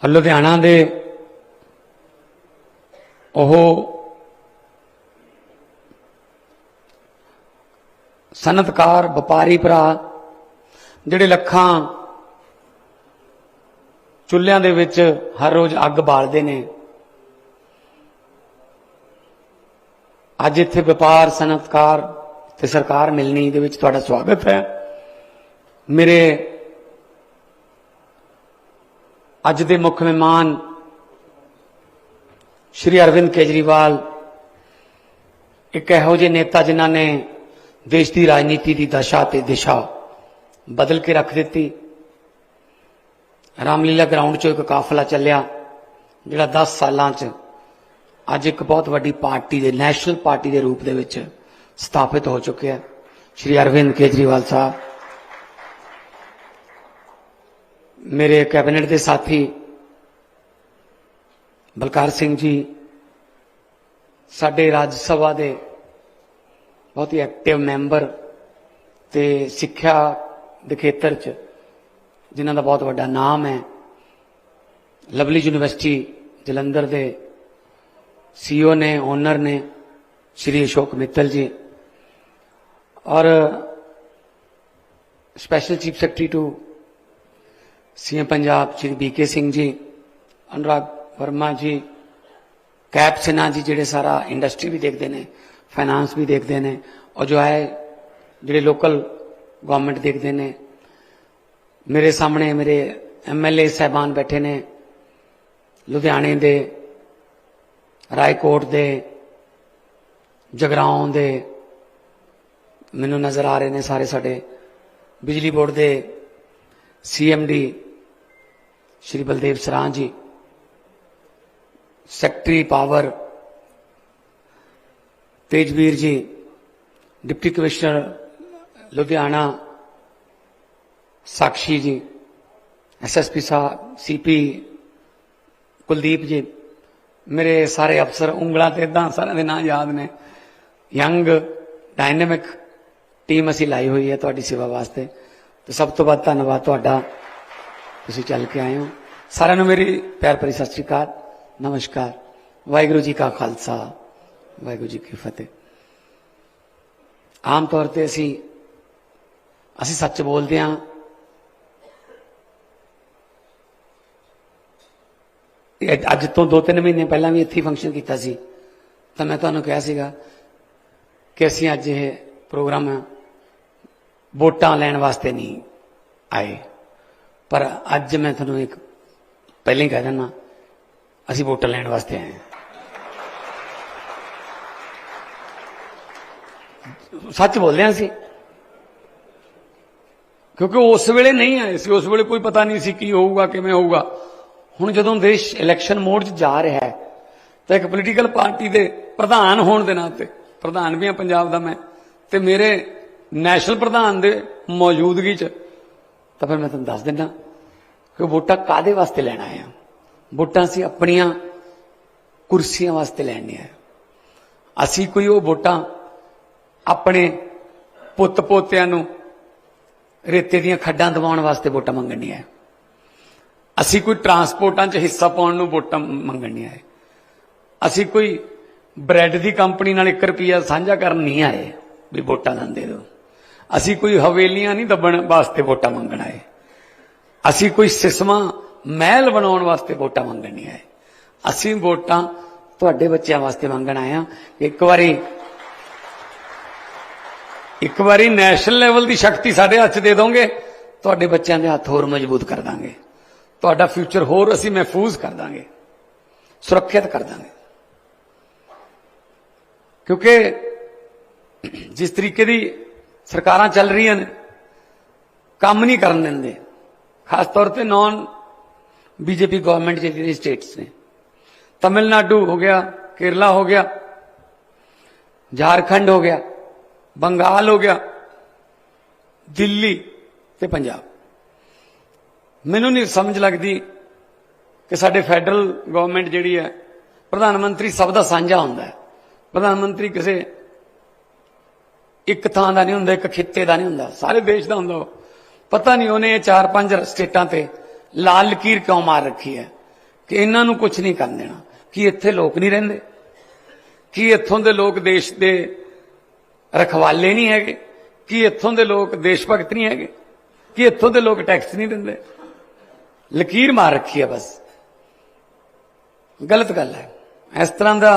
लुधियाना दे ओह सनतकार व्यापारी भरा जिहड़े लखां चुल्हियां दे विच हर रोज अग बालदे ने, अज इत्थे व्यापार सनतकार ते सरकार मिलनी दे विच तुहाडा स्वागत है। मेरे अज दे मुख मेहमान श्री अरविंद केजरीवाल एक इहो जिहे नेता जिन्हां ने देश की राजनीति की दशा ते दिशा बदल के रख दी। रामलीला ग्राउंड चो एक काफिला चलिया जिहड़ा 10 सालां च अज एक बहुत वड्डी पार्टी दे नैशनल पार्टी के रूप दे विच स्थापित हो चुके हैं। श्री अरविंद केजरीवाल साहब, मेरे कैबिनेट के साथी बलकार सिंह जी, साडे राज्य सभा के बहुत ही एक्टिव मैंबर ते सिक्ख्या के खेत्र च जिन्हां दा बहुत वड्डा नाम है, लवली यूनिवर्सिटी जलंधर के CEO ने, ओनर ने श्री अशोक मित्तल जी, और special chief secretary to CM Punjab Shri BK Singh ji, Anurag Verma ji, KAP Sinha ji जिहड़े सारा इंडस्ट्री भी देखते हैं, फाइनांस भी देखते हैं, और जो है जिहड़े लोकल गवर्नमेंट देखते हैं। मेरे सामने मेरे MLA साहबान बैठे ने, लुधियाने दे, रायकोट दे, जगराओं दे मैनू नज़र आ रहे हैं सारे। साडे बिजली बोर्ड के CMD श्री बलदेव सरां जी, सैकटरी पावर तेजवीर जी, डिप्टी कमिश्नर लुधियाना साक्षी जी, SSP साहब CP कुलदीप जी, मेरे सारे अफसर उंगलों ते इदां सारे दे नाम याद ने। यंग डायनेमिक टीम असी लाई हुई है तुहाडी सेवा वास्ते, तो सब तो बाद धन्नवाद तुहाडा, तुसीं चल के आए हो। सारिआं नूं मेरी प्यार भरी सत श्री अकाल, नमस्कार। वाहिगुरू जी का खालसा, वाहिगुरू जी की फतेह। आम तौर पर असी सच बोलते हैं, अज तो 2-3 महीने पहला भी इत्थे फंक्शन किया सी, तो मैं तुहानूं कहा सीगा कि असी अज ये प्रोग्राम वोटां लैण वास्ते नहीं आए, पर अज मैं तुहानूं एक पहले ही कह देना, असी वोटां लैण वास्ते आए हैं। सच बोलते हैं असी, क्योंकि उस वेले नहीं आए सी, उस वेले कोई पता नहीं सी की होऊगा किवें होऊगा। हुण जदों देश इलैक्शन मोड च जा रहा है, तो एक पोलीटिकल पार्टी के प्रधान होने के नाते, प्रधान भी हाँ पंजाब का मैं, तो मेरे नैशनल प्रधान के मौजूदगी च, तो फिर मैं तुहानूं दस दिना कि वोटां काहदे वास्ते लैण आए हैं। वोटां असीं अपणियां कुर्सियां वास्ते लैण आए, असीं कोई वो वोटां अपने पुत्त पोतियां नूं रेते दीयां खड्डां दवाउण वास्ते वोटां मंगण नहीं आए, असीं कोई ट्रांसपोर्टां च हिस्सा पाउण नूं वोटां मंगण नहीं आए, असीं कोई ब्रैड की कंपनी नाल 1 रुपया साझा करन नहीं आए भी वोटां नां दे दो, असीं कोई हवेलियां नहीं दबण वास्ते वोटां मंगण आए, असीं कोई सिसमा महल बनाउण वास्ते वोटां मंगण नहीं आए, असीं वोटां तुहाडे बच्चों वास्ते मंगण आए हां। एक बारी नैशनल लैवल की शक्ति साडे हत्थ दे दोगे, तुहाडे बच्चों के हत्थ होर मजबूत कर देंगे, तुहाडा फ्यूचर होर असीं महफूज कर देंगे, सुरक्षित कर देंगे। क्योंकि जिस तरीके की सरकारां चल रही हैं, काम नहीं करन देंदे, खास तौर पर नॉन BJP गवर्नमेंट जिहड़ी स्टेट्स ने, तमिलनाडु हो गया, केरला हो गया, झारखंड हो गया, बंगाल हो गया, दिल्ली ते पंजाब। मैनूं नहीं समझ लगती कि साडे फैडरल गवर्नमेंट जिहड़ी है, प्रधानमंत्री सब दा सांझा हुंदा है, प्रधानमंत्री किसी एक थां दा नहीं हुंदा, एक खित्ते दा नहीं हुंदा, सारे देश दा हुंदा। पता नहीं उन्हें 4-5 स्टेटां ते लाल लकीर क्यों मार रखी है कि इन्हों कुछ नहीं कर देना। कि इत्थे लोग नहीं रहिंदे, कि इत्थों के लोग देश के रखवाले नहीं है, कि इत्थों के लोग देश भगत नहीं है, कि इत्थों के लोग टैक्स नहीं देंगे। लकीर मार रखी है बस। गलत गल है। इस तरह का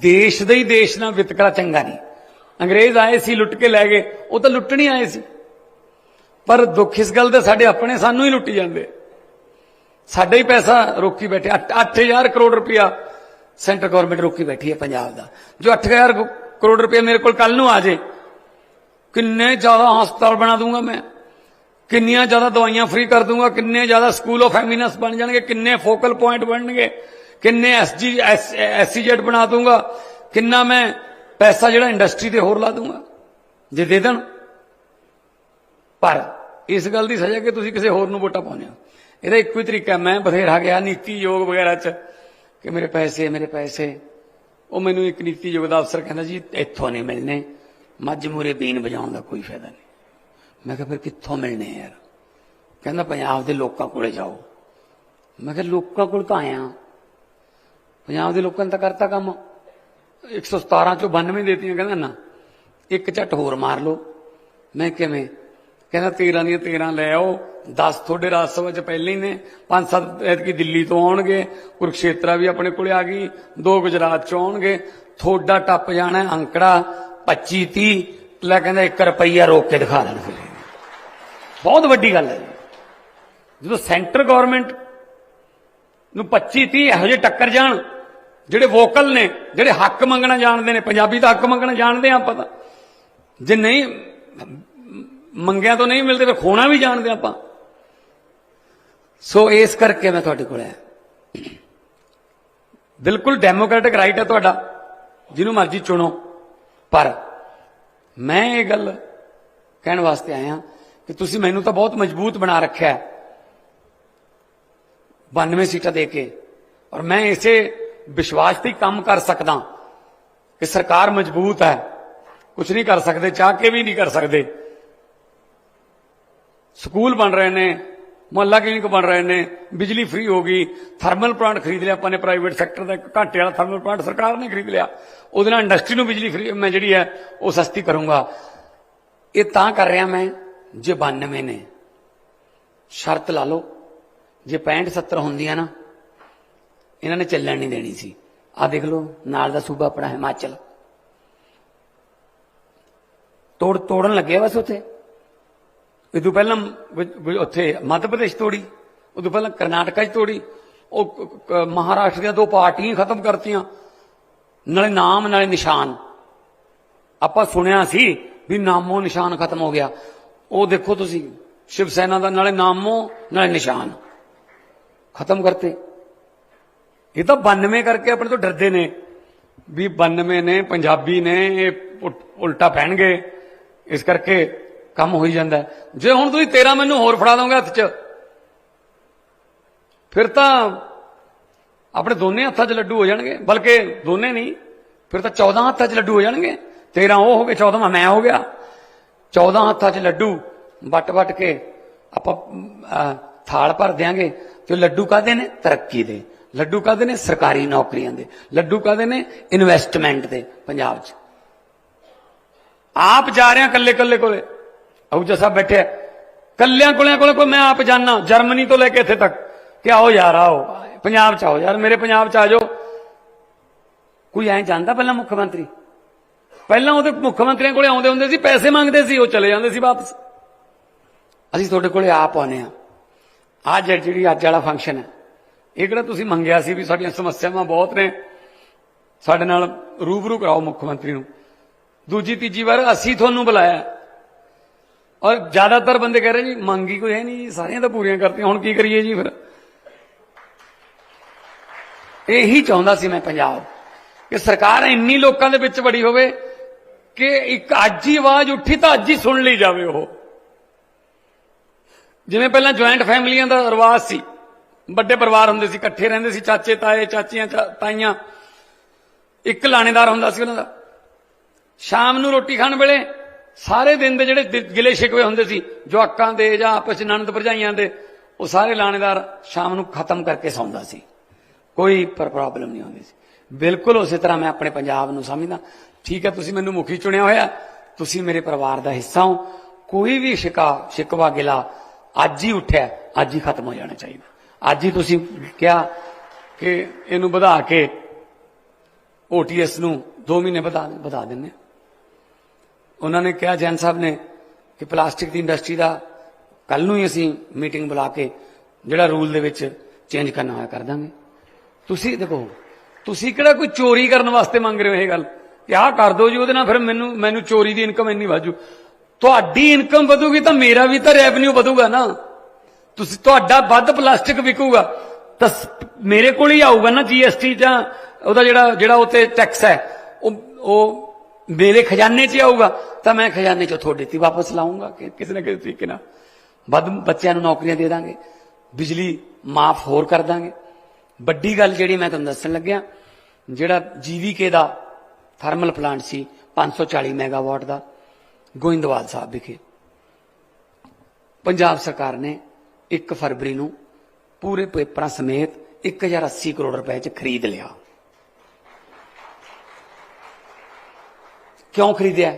देश दे ही देश ना वितकरा चंगा नहीं। अंग्रेज आए सी लुट के लै गए, वो तो लुट्टण ही आए सी, पर दुख इस गल दे साडे अपने सानू ही लुट्टी जांदे, साडा ही पैसा रोकी बैठे। 8,000 करोड़ रुपया सेंट्रल गवर्नमेंट रोकी बैठी है पंजाब का। जो 8,000 करोड़ रुपया मेरे को कल नूं आ जाए, किन्ने ज्यादा हस्पताल बना दूंगा मैं, किन्नियां ज्यादा दवाइयां फ्री कर दूंगा, किन्ने ज्यादा स्कूल ऑफ एमिनेंस बन जाएंगे, किन्ने फोकल पॉइंट बनणगे, किन्ने SEZ बना दूंगा, किन्ना मैं पैसा जिहड़ा इंडस्ट्री ते होर ला दूंगा जे दे देण। पर इस गल की सजा कि तुसीं किसी होर नूं वोटां पाउने हो। ਇਹਦਾ ਇੱਕੋ ਹੀ ਤਰੀਕਾ। ਮੈਂ ਬਥੇਰਾ ਗਿਆ ਨੀਤੀ ਯੋਗ ਵਗੈਰਾ ਚ ਕਿ ਮੇਰੇ ਪੈਸੇ ਉਹ ਮੈਨੂੰ ਇੱਕ ਨੀਤੀ ਯੋਗ ਦਾ ਅਫਸਰ ਕਹਿੰਦਾ ਜੀ ਇੱਥੋਂ ਨਹੀਂ ਮਿਲਨੇ, ਮੱਝ ਮੂਰੇ ਬੀਨ ਵਜਾਉਣ ਦਾ ਕੋਈ ਫਾਇਦਾ ਨਹੀਂ। ਮੈਂ ਕਿਹਾ ਫਿਰ ਕਿੱਥੋਂ ਮਿਲਨੇ ਯਾਰ? ਕਹਿੰਦਾ ਪੰਜਾਬ ਦੇ ਲੋਕਾਂ ਕੋਲੇ ਜਾਓ। ਮੈਂ ਕਿਹਾ ਲੋਕਾਂ ਕੋਲ ਤਾਂ ਆਇਆ, ਪੰਜਾਬ ਦੇ ਲੋਕਾਂ ਨੇ ਤਾਂ ਕਰਤਾ ਕੰਮ। 117 ਚੋਂ 92 ਦੇਤੀਆਂ। ਕਹਿੰਦਾ ਨਾ ਇੱਕ ਝੱਟ ਹੋਰ ਮਾਰ ਲਓ। ਮੈਂ ਕਿਵੇਂ? कहना 13 ਦੀਆਂ 13 लै आओ, 10 थोड़े राज सभा च पहले ही ने, 5-7 ऐतकी दिल्ली तो आउणगे, कुरुक्षेत्रा भी अपने कोले आ गई, 2 गुजरात चों आउणगे, थोड़ा टप जाना अंकड़ा 25-30 लै कहंदा 1 रुपया रोक के दिखा देण। फिर बहुत वड्डी गल है जो सेंटर गवर्नमेंट नूं 25-30 इहो जिहे टक्कर जाण जिहड़े वोकल ने, जिहड़े हक मंगना जाणदे ने। पंजाबी तो हक मंगना जानते हैं आपां, जे नहीं मंगिया तो नहीं मिलते फिर खोना भी जानते आप। सो इस करके मैं तुहाडे कोल आया। बिल्कुल डेमोक्रेटिक राइट है तुहाडा, जिन्हों मर्जी चुनो, पर मैं ये गल कहने वास्ते आया कि तुसीं मैनूं तो बहुत मजबूत बना रखा है 92 सीटां दे के, और मैं इसे विश्वास से ही काम कर सकदा कि सरकार मजबूत है, कुछ नहीं कर सकते, चाह के भी नहीं कर सकते। स्कूल बन रहे ने, मुहल्ला क्लिनिक बन रहे ने, बिजली फ्री हो गई, थर्मल प्लांट खरीद लिया अपने प्राइवेट सेक्टर का, घाटे वाला थर्मल प्लांट सरकार ने खरीद लिया, उहदे नाल इंडस्ट्री नूं बिजली फ्री मैं जिहड़ी है वो सस्ती करूंगा। ये तां कर रहा मैं जे 92 ने शर्त ला लो, जे 65-70 होंदियां ना इन्हां ने चलण नहीं देनी सी। आ देख लो नाल दा सूबा अपना हिमाचल तोड़न लगे बस उत्थे। इदों पहला उत्थे मध्य प्रदेश तोड़ी, उदों पहला करनाटका तोड़ी, महाराष्ट्र दी 2 पार्टियां खत्म करतियां, नाले नाम नाले निशान। आपां सुनिया सी भी नामो निशान खत्म हो गया, वो देखो तुसी शिव सेना दा नाले नामो नाले निशान खत्म करते। ये तो 92 करके अपने तो डरते ने भी 92 ने पंजाबी ने उल्टा पहनगे, इस करके काम हो ही जाता है। जे हुण तुसीं 13 मैनूं होर फड़ा दोगे हत्थ च, फिर तो अपने दोने हत्थां च लड्डू हो जाएंगे, बल्कि दोने नहीं फिर तो 14 हत्थां च लड्डू हो जाएंगे। 13 वो हो गए, 14वां मैं हो गया। 14 हत्थां च लड्डू वट के आपां थाल भर देंगे। तो लड्डू काहदे ने? तरक्की दे। लड्डू काहदे ने? सरकारी नौकरियां दे। लड्डू काहदे ने? इन्वेस्टमेंट दे। पंजाब च आप जा रहे हैं कल्ले कल्ले कोले, आहूजा साहब बैठे कल्यां कोले मैं आप जाना जर्मनी तो लेके इत्थे तक कि आओ यार, आओ पंजाब च आओ यार, मेरे पंजाब च आ जाओ। कोई ऐ जांदा पहला मुख्यमंत्री? पहला वो मुख्यमंत्रियों कोले आउंदे हुंदे सी, पैसे मंगते सी, वो चले जांदे सी वापस। असीं तुहाडे कोले आप आउने आ। अज जिहड़ी अज वाला फंक्शन है, ये किहड़ा तुसीं मंगिया सी भी साडीआं समस्यावां बहुत ने, साडे नाल रूबरू कराओ मुख्यमंत्री नूं। दूजी तीजी बार असीं तुहानूं बुलाया, और ज्यादातर बंदे कह रहे जी मंगी कोई है नहीं, सारियां तो पूरियां करतियां, हुण की करिए जी। फिर यही चाहुंदा सी मैं पंजाब कि सरकार इन्नी लोकां दे विच बड़ी होवे कि एक अज ही आवाज उठी तो अज ही सुन ली जावे। वो जिवें पहलां ज्वाइंट फैमिलियां दा रिवाज सी, बड़े परिवार हुंदे सी, इकट्ठे रहिंदे सी, चाचे ताए चाचियां ताईयां, एक लाणेदार हुंदा सी उन्हां दा। शाम नूं रोटी खाण वेले सारे दिन दे जिहड़े गिले शिकवे हुंदे सी जवाकां दे जां आपस च ननद भरजाइयां दे, वो सारे लाणेदार शाम नूं खत्म करके सौंदा सी। कोई प्रॉब्लम नहीं आती सी। बिल्कुल उस तरह मैं अपने पंजाब नूं समझदा। ठीक है, तुसीं मैनूं मुखी चुनिया होया, तुसीं मेरे परिवार का हिस्सा हो। कोई भी शिकवा गिला अज ही उठिया, अज ही खत्म हो जाना चाहिए। अज ही तुसीं कहा कि इनू बढ़ा के OTS नूं 2 महीने बढ़ा देने। उन्होंने कहा जैन साहब ने कि प्लास्टिक की इंडस्ट्री का कल नूं ही असीं मीटिंग बुला के जिहड़ा रूल दे विच चेंज करना होया कर देंगे। तुसीं देखो, तुसीं किहड़ा कोई चोरी करने वास्ते मंग रहे हो ये गल कि आह कर दो जी, उहदे नाल फिर मैनू चोरी की इनकम इन्नी वाजू। तुहाडी इनकम वधूगी तो मेरा भी तो रेवन्यू वधूगा ना। तुसीं तुहाडा वध प्लास्टिक विकूगा तो मेरे को ही आऊगा ना GST जां उहदा जिहड़ा उत्ते टैक्स है वो मेरे खजाने च आऊगा, तो मैं खजाने चो थोड़े ते वापस लाऊंगा कि किसी न किसी तरीके नाल। वध बच्चों नौकरियां दे देंगे, बिजली माफ होर कर देंगे। वड्डी गल जिहड़ी मैं तुहानूं दस्सण लग्या, जिहड़ा GVK दा थर्मल प्लांट सी 540 मैगावाट का गोइंदवाल साहब विखे पंजाब सरकार ने 1 फरवरी नूं पूरे पेपरां समेत 1080 करोड़ रुपए च खरीद लिया। क्यों खरीदिया?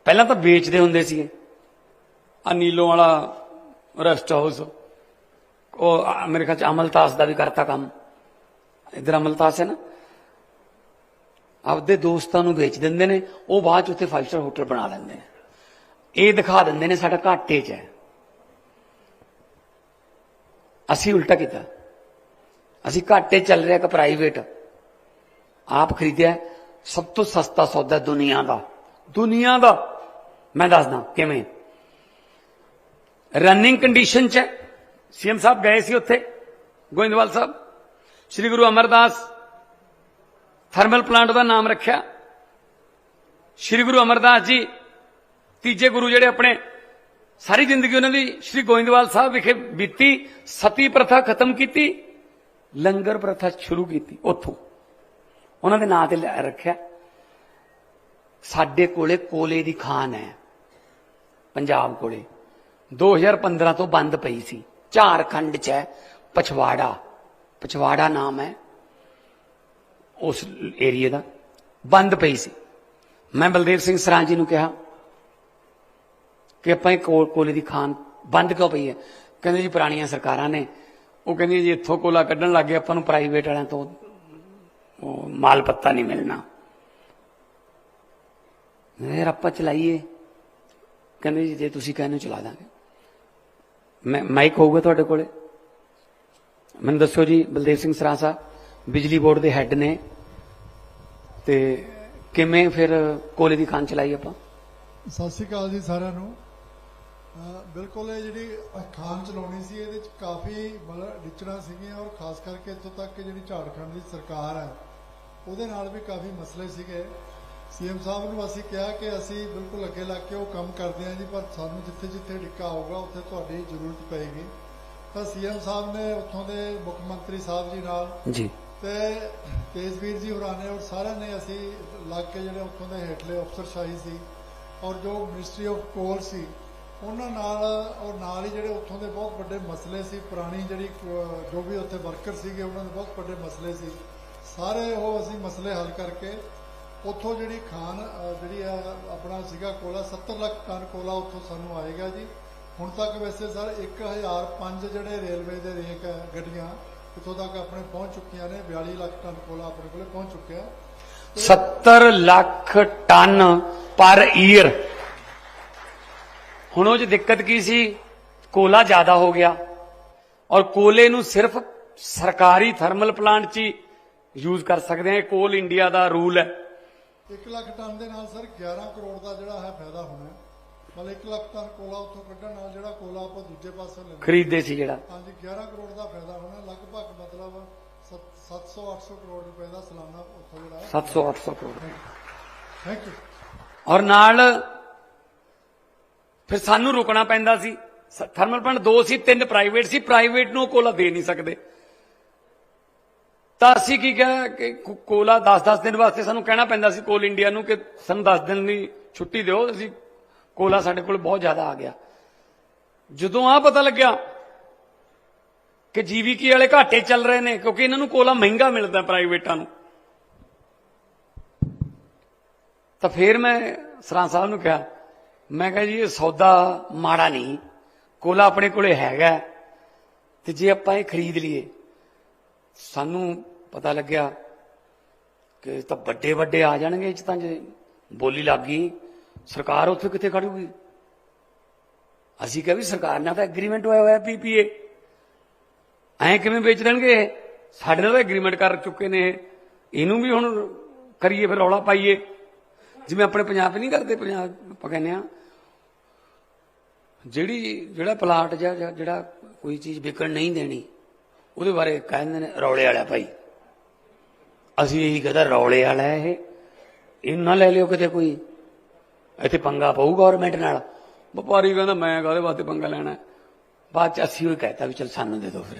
पहला तो बेचते होंदे सी, नीलों वाला रेस्ट हाउस, मेरे ख्याल अमलतास का भी करता काम, इधर अमलतास है ना, आपदे दोस्तां नूं बेच दिंदे ने, वो बाद उत्थे 5 स्टार होटल बना लेंदे ने। ये दिखा दिंदे ने साडा घाटे च है। असीं उल्टा किया, असीं घाटे चल रहा कि प्राइवेट आप खरीदिया सब तो सस्ता सौदा दुनिया का। मैं दसदा किवें रनिंग कंडीशन च है। CM साहब गए सी उत्थे गोइंदवाल साहब, श्री गुरु अमरदास थर्मल प्लांट का नाम रखा। श्री गुरु अमरदास जी तीजे गुरु जिहड़े अपने सारी जिंदगी उन्होंने श्री गोइंदवाल साहब विखे बीती। सती प्रथा खत्म की, लंगर प्रथा शुरू की, उथों उन्होंने नां ते रखा। साडे कोले कोले दी खान है पंजाब कोले, 2015 तो बंद पई सी। झारखंड च है पछवाड़ा नाम है उस एरिए का, बंद पई सी। मैं बलदेव सिंह सरां जी नूं कहा कि आपां कोले की खान बंद क्यों पई है? कहंदे जी पुरानियां सरकारां ने, वो कहंदी जी इत्थों कोला कड्ढण लग गए, आपां नूं प्राइवेट वालियां तो माल पत्ता नहीं मिलना, यार आपां चलाइए। कहंदे जी जे तुसीं कहने चला दांगे। मैं माइक होऊगा तुहाडे कोले, मैनूं दस्सो जी बलदेव सिंह सरां साहब बिजली बोर्ड के हैड ने, ते किवें फिर कोले की खान चलाई आपां? सत श्री अकाल जी सारिਆਂ ਨੂੰ। बिल्कुल ये जी खान चलानी सी, ये काफ़ी मतलब डिचड़ा सीगियां और खास करके इतों तक कि जी झारखंड की सरकार है उहदे नाल भी काफ़ी मसले सीगे। CM साहब नूं असीं कहा कि असीं बिल्कुल अगे लग के वो काम करते हैं जी, पर सानूं जिथे जिथे डिक्का आऊगा उत्थे तुहाडी जरूरत पेगी। तो CM साहब ने उत्थों के मुख मंत्री साहब जी नाल जी ते तेजवीर जी होरां ने और सारे ने असीं लग के जिहड़े उत्थों के हेठले अफसरशाही सी और जो मिनिस्ट्री ऑफ कोल सी उन्हां नाल और नाल ही जिहड़े उत्थों के बहुत बड़े मसले सी, पुरानी जिहड़ी जो भी उत्थे वर्कर सीगे उन्हां दे बहुत बड़े मसले सी, सारे वो असीं मसले हल करके उत्थों जिहड़ी खान जिहड़ी अपना सीगा कोला 70 लाख टन कोला उत्थों सानूं आएगा जी। हुण तक वैसे सर 1005 जिहड़े रेलवे दे रेक गड्डियां इत्थों तक अपने पहुंच चुकियां ने, 42 लाख टन कोला अपने कोले पहुंच चुकिया। 70 लाख टन पर ईयर। हुण उह दिक्कत की सी, कोला ज्यादा हो गया और कोले नूं सिर्फ सरकारी थर्मल प्लांट च यूज कर सकते हैं। कोल इंडिया का रूल है। 1 लाख टन के नाल सर 11 करोड़ का जिहड़ा है फायदा होना है। मतलब 1 लाख टन कोला उत्थों कड्ढण नाल जिहड़ा कोला आपां दूजे पासों लैंदे खरीदे सी जिहड़ा, हाँ जी 11 करोड़ का फायदा होना, लगभग मतलब 700-800 करोड़ रुपए का सालाना उत्थों जिहड़ा 700-800 करोड़। Thank you. और नाल फिर सानू रुकना पैंदा सी। थर्मल प्लांट 2 सी, 3 प्राइवेट सी, प्राइवेट नूं कोला दे नहीं सकते। तो असीं की कहा कि कोला 10-10 दिन वास्ते सानू कहना पैंदा सी कोल इंडिया नूं कि सानू 10 दिन की छुट्टी दिओ, असीं कोला साडे कोल बहुत ज्यादा आ गया। जदों आ पता लग्या कि जीवीके वाले घाटे चल रहे हैं क्योंकि इन्हों कोला महंगा मिलता प्राइवेटा नूं। तो फिर मैं सरां साहब नूं कहा, मैं कहा जी ये सौदा माड़ा नहीं, कोला अपने कोले हैगा ते जे आपां ये खरीद लीए सानू पता लग्या कि तो बड़े बड़े आ जाएंगे तां जे बोली लग गई सरकार उत्थे कित्थे खड़ूगी। असीं कहा भी सरकार नाल तां एग्रीमेंट होया होया पीपीए, ऐ किवें बेच देणगे, साडे नाल तां एग्रीमेंट कर चुके ने, इनू भी हुण करिए फिर रौला पाइए जिवें अपने पंजाब नहीं करते। पंजाब आपां कहने आ जिहड़ा प्लाट जा जिहड़ा कोई चीज़ विकण नहीं देनी ਉਹਦੇ ਬਾਰੇ ਕਹਿੰਦੇ ਨੇ ਰੌਲੇ ਵਾਲਾ ਭਾਈ। ਅਸੀਂ ਇਹੀ ਕਹਿੰਦਾ ਰੌਲੇ ਵਾਲਾ ਇਹ, ਇਹਨੂੰ ਨਾ ਲੈ ਲਿਓ ਕਿਤੇ ਕੋਈ, ਇੱਥੇ ਪੰਗਾ ਪਊ ਗੌਰਮੈਂਟ ਨਾਲ। ਵਪਾਰੀ ਕਹਿੰਦਾ ਮੈਂ ਕਾਹਦੇ ਵਾਸਤੇ ਪੰਗਾ ਲੈਣਾ। ਬਾਅਦ ਚ ਅਸੀਂ ਉਹ ਕਹਿਤਾ ਵੀ ਚਲ ਸਾਨੂੰ ਦੇ ਦਿਓ। ਫਿਰ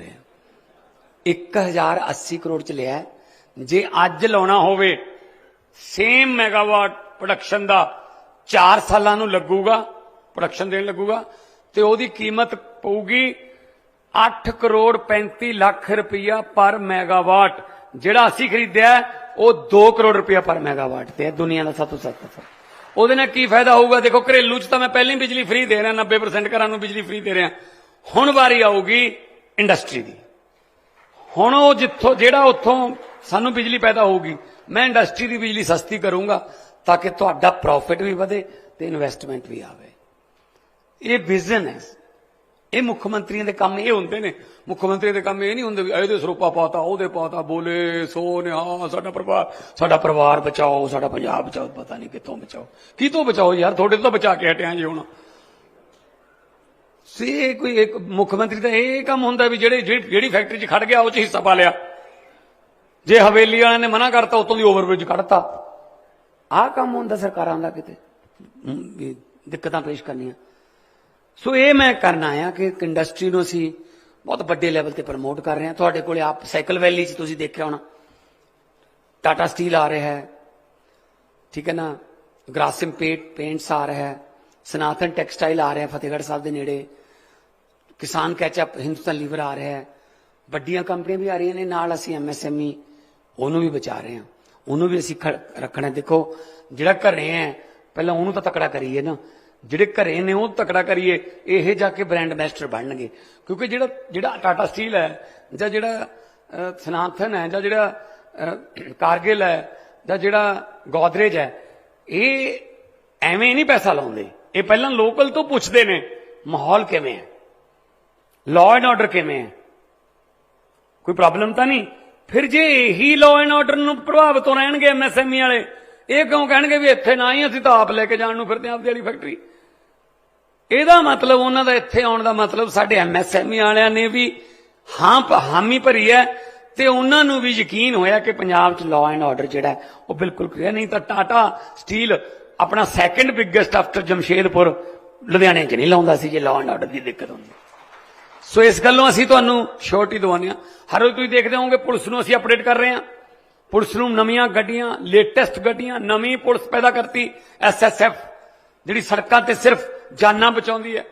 1080 ਕਰੋੜ ਚ ਲਿਆ। ਜੇ ਅੱਜ ਲਾਉਣਾ ਹੋਵੇ ਸੇਮ ਮੈਗਾਵਾਟ ਪ੍ਰੋਡਕਸ਼ਨ ਦਾ 4 ਸਾਲਾਂ ਨੂੰ ਲੱਗੂਗਾ, ਪ੍ਰੋਡਕਸ਼ਨ ਦੇਣ ਲੱਗੂਗਾ ਤੇ ਉਹਦੀ ਕੀਮਤ ਪਊਗੀ 8 ਕਰੋੜ 35 ਲੱਖ ਰੁਪਇਆ ਪਰ ਮੈਗਾਵਾਟ। ਜਿਹੜਾ ਅਸੀਂ ਖਰੀਦਿਆ ਉਹ 2 ਕਰੋੜ ਰੁਪਇਆ ਪਰ ਮੈਗਾਵਾਟ ਤੇ ਹੈ, ਦੁਨੀਆ ਦਾ ਸਭ ਤੋਂ ਸਸਤਾ। ਉਹਦੇ ਨਾਲ ਕੀ ਫਾਇਦਾ ਹੋਊਗਾ? ਦੇਖੋ ਘਰੇਲੂ ਚ ਤਾਂ ਮੈਂ ਪਹਿਲਾਂ ਹੀ ਬਿਜਲੀ ਫ੍ਰੀ ਦੇ ਰਿਹਾ, 90% ਘਰਾਂ ਨੂੰ ਬਿਜਲੀ ਫ੍ਰੀ ਦੇ ਰਿਹਾ। ਹੁਣ ਵਾਰੀ ਆਊਗੀ ਇੰਡਸਟਰੀ ਦੀ। ਹੁਣ ਉਹ ਜਿੱਥੋਂ ਜਿਹੜਾ ਉੱਥੋਂ ਸਾਨੂੰ ਬਿਜਲੀ ਪੈਦਾ ਹੋਊਗੀ, ਮੈਂ ਇੰਡਸਟਰੀ ਦੀ ਬਿਜਲੀ ਸਸਤੀ ਕਰੂੰਗਾ ਤਾਂ ਕਿ ਤੁਹਾਡਾ ਪ੍ਰੋਫਿਟ ਵੀ ਵਧੇ ਤੇ ਇਨਵੈਸਟਮੈਂਟ ਵੀ ਆਵੇ। ਇਹ ਵਿਜ਼ਨ ਹੈ। ਇਹ ਮੁੱਖ ਮੰਤਰੀਆਂ ਦੇ ਕੰਮ ਇਹ ਹੁੰਦੇ ਨੇ। ਮੁੱਖ ਮੰਤਰੀਆਂ ਦੇ ਕੰਮ ਇਹ ਨਹੀਂ ਹੁੰਦੇ ਵੀ ਇਹਦੇ ਸਰੋਪਾ ਪਾਤਾ ਉਹਦੇ ਪਾਤਾ ਬੋਲੇ ਸੋ ਨੇ ਹਾਂ ਸਾਡਾ ਪਰਿਵਾਰ ਬਚਾਓ, ਸਾਡਾ ਪੰਜਾਬ ਬਚਾਓ। ਪਤਾ ਨਹੀਂ ਕਿੱਥੋਂ ਬਚਾਓ, ਕਿਤੋਂ ਬਚਾਓ ਯਾਰ, ਤੁਹਾਡੇ ਤੋਂ ਬਚਾ ਕੇ ਹਟਿਆ ਜੀ। ਹੁਣ ਸੇ ਕੋਈ ਇੱਕ ਮੁੱਖ ਮੰਤਰੀ ਦਾ ਇਹ ਕੰਮ ਹੁੰਦਾ ਵੀ ਜਿਹੜੀ ਫੈਕਟਰੀ 'ਚ ਖੜ ਗਿਆ ਉਹ 'ਚ ਹਿੱਸਾ ਪਾ ਲਿਆ। ਜੇ ਹਵੇਲੀ ਵਾਲਿਆਂ ਨੇ ਮਨਾ ਕਰਤਾ ਉਤੋਂ ਦੀ ਓਵਰਬ੍ਰਿਜ ਕੱਢਤਾ। ਆਹ ਕੰਮ ਹੁੰਦਾ ਸਰਕਾਰਾਂ ਦਾ। ਕਿਤੇ ਦਿੱਕਤਾਂ ਪੇਸ਼ ਕਰਨੀਆਂ। ਸੋ ਇਹ ਮੈਂ ਕਰਨਾ ਆ ਕਿ ਇੰਡਸਟਰੀ ਨੂੰ ਅਸੀਂ ਬਹੁਤ ਵੱਡੇ ਲੈਵਲ ਤੇ ਪ੍ਰਮੋਟ ਕਰ ਰਹੇ ਹਾਂ। ਤੁਹਾਡੇ ਕੋਲੇ ਆਪ ਸਾਈਕਲ ਵੈਲੀ 'ਚ ਤੁਸੀਂ ਦੇਖਿਆ ਹੋਣਾ ਟਾਟਾ ਸਟੀਲ ਆ ਰਿਹਾ ਹੈ, ਠੀਕ ਹੈ ਨਾ, ਗ੍ਰਾਸਿਮ ਪੇਂਟਸ ਆ ਰਿਹਾ ਹੈ, ਸਨਾਤਨ ਟੈਕਸਟਾਈਲ ਆ ਰਿਹਾ ਫਤਿਹਗੜ੍ਹ ਸਾਹਿਬ ਦੇ ਨੇੜੇ, ਕਿਸਾਨ ਕੈਚਅਪ ਹਿੰਦੁਸਤਾਨ ਲੀਵਰ ਆ ਰਿਹਾ ਹੈ, ਵੱਡੀਆਂ ਕੰਪਨੀਆਂ ਵੀ ਆ ਰਹੀਆਂ ਨੇ ਨਾਲ। ਅਸੀਂ MSME ਉਹਨੂੰ ਵੀ ਬਚਾ ਰਹੇ ਹਾਂ, ਉਹਨੂੰ ਵੀ ਅਸੀਂ ਰੱਖਣਾ। ਦੇਖੋ ਜਿਹੜਾ ਘਰੇ ਹੈ ਪਹਿਲਾਂ ਉਹਨੂੰ ਤਾਂ ਤਕੜਾ ਕਰੀਏ ਨਾ, ਜਿਹੜੇ ਘਰੇ ਨੇ ਉਹ ਤਕੜਾ ਕਰੀਏ, ਇਹ ਜਾ ਕੇ ਬ੍ਰਾਂਡ ਐਂਬੈਸਡਰ ਬਣਨਗੇ। ਕਿਉਂਕਿ ਜਿਹੜਾ ਟਾਟਾ ਸਟੀਲ ਹੈ ਜਾਂ ਜਿਹੜਾ ਸਨਾਤਨ ਹੈ ਜਾਂ ਜਿਹੜਾ ਕਾਰਗਿਲ ਹੈ ਜਾਂ ਜਿਹੜਾ ਗੋਦਰੇਜ ਹੈ, ਇਹ ਐਵੇਂ ਨਹੀਂ ਪੈਸਾ ਲਾਉਂਦੇ। ਇਹ ਪਹਿਲਾਂ ਲੋਕਲ ਤੋਂ ਪੁੱਛਦੇ ਨੇ ਮਾਹੌਲ ਕਿਵੇਂ ਹੈ, ਲਾਅ ਐਂਡ ਆਰਡਰ ਕਿਵੇਂ ਹੈ, ਕੋਈ ਪ੍ਰੋਬਲਮ ਤਾਂ ਨਹੀਂ। ਫਿਰ ਜੇ ਇਹੀ ਲਾਅ ਐਂਡ ਆਰਡਰ ਨੂੰ ਪ੍ਰਭਾਵਿਤ ਰਹਿਣਗੇ MSME ਵਾਲੇ, ਇਹ ਕਿਉਂ ਕਹਿਣਗੇ ਵੀ ਇੱਥੇ ਨਾ ਹੀ, ਅਸੀਂ ਤਾਂ ਆਪ ਲੈ ਕੇ ਜਾਣ ਨੂੰ ਫਿਰਦੇ ਆਪਦੀ ਵਾਲੀ ਫੈਕਟਰੀ। ਇਹਦਾ ਮਤਲਬ ਉਹਨਾਂ ਦਾ ਇੱਥੇ ਆਉਣ ਦਾ ਮਤਲਬ ਸਾਡੇ MSME ਵਾਲਿਆਂ ਨੇ ਵੀ ਹਾਮੀ ਭਰੀ ਹੈ ਤੇ ਉਹਨਾਂ ਨੂੰ ਵੀ ਯਕੀਨ ਹੋਇਆ ਕਿ ਪੰਜਾਬ 'ਚ ਲਾਅ ਐਂਡ ਆਰਡਰ ਜਿਹੜਾ ਉਹ ਬਿਲਕੁਲ ਕਲੀਅਰ। ਨਹੀਂ ਤਾਂ ਟਾਟਾ ਸਟੀਲ ਆਪਣਾ ਸੈਕੰਡ ਬਿਗੇਸਟ ਆਫਟਰ ਜਮਸ਼ੇਦਪੁਰ ਲੁਧਿਆਣੇ 'ਚ ਨਹੀਂ ਲਾਉਂਦਾ ਸੀ ਜੇ ਲਾਅ ਐਂਡ ਆਰਡਰ ਦੀ ਦਿੱਕਤ ਹੁੰਦੀ। ਸੋ ਇਸ ਗੱਲੋਂ ਅਸੀਂ ਤੁਹਾਨੂੰ ਸ਼ੋਰਟੀ ਦਵਾਉਂਦੇ ਹਾਂ। ਹਰ ਰੋਜ਼ ਤੁਸੀਂ ਦੇਖਦੇ ਹੋਵੋਗੇ ਪੁਲਿਸ ਨੂੰ ਅਸੀਂ ਅਪਡੇਟ ਕਰ ਰਹੇ ਹਾਂ। ਪੁਲਿਸ ਨੂੰ ਨਵੀਆਂ ਗੱਡੀਆਂ, ਲੇਟੈਸਟ ਗੱਡੀਆਂ, ਨਵੀਂ ਪੁਲਿਸ ਪੈਦਾ ਕਰਤੀ SSF, ਜਿਹੜੀ ਸੜਕਾਂ ਤੇ ਸਿਰਫ ਜਾਨਾਂ ਬਚਾਉਂਦੀ ਹੈ।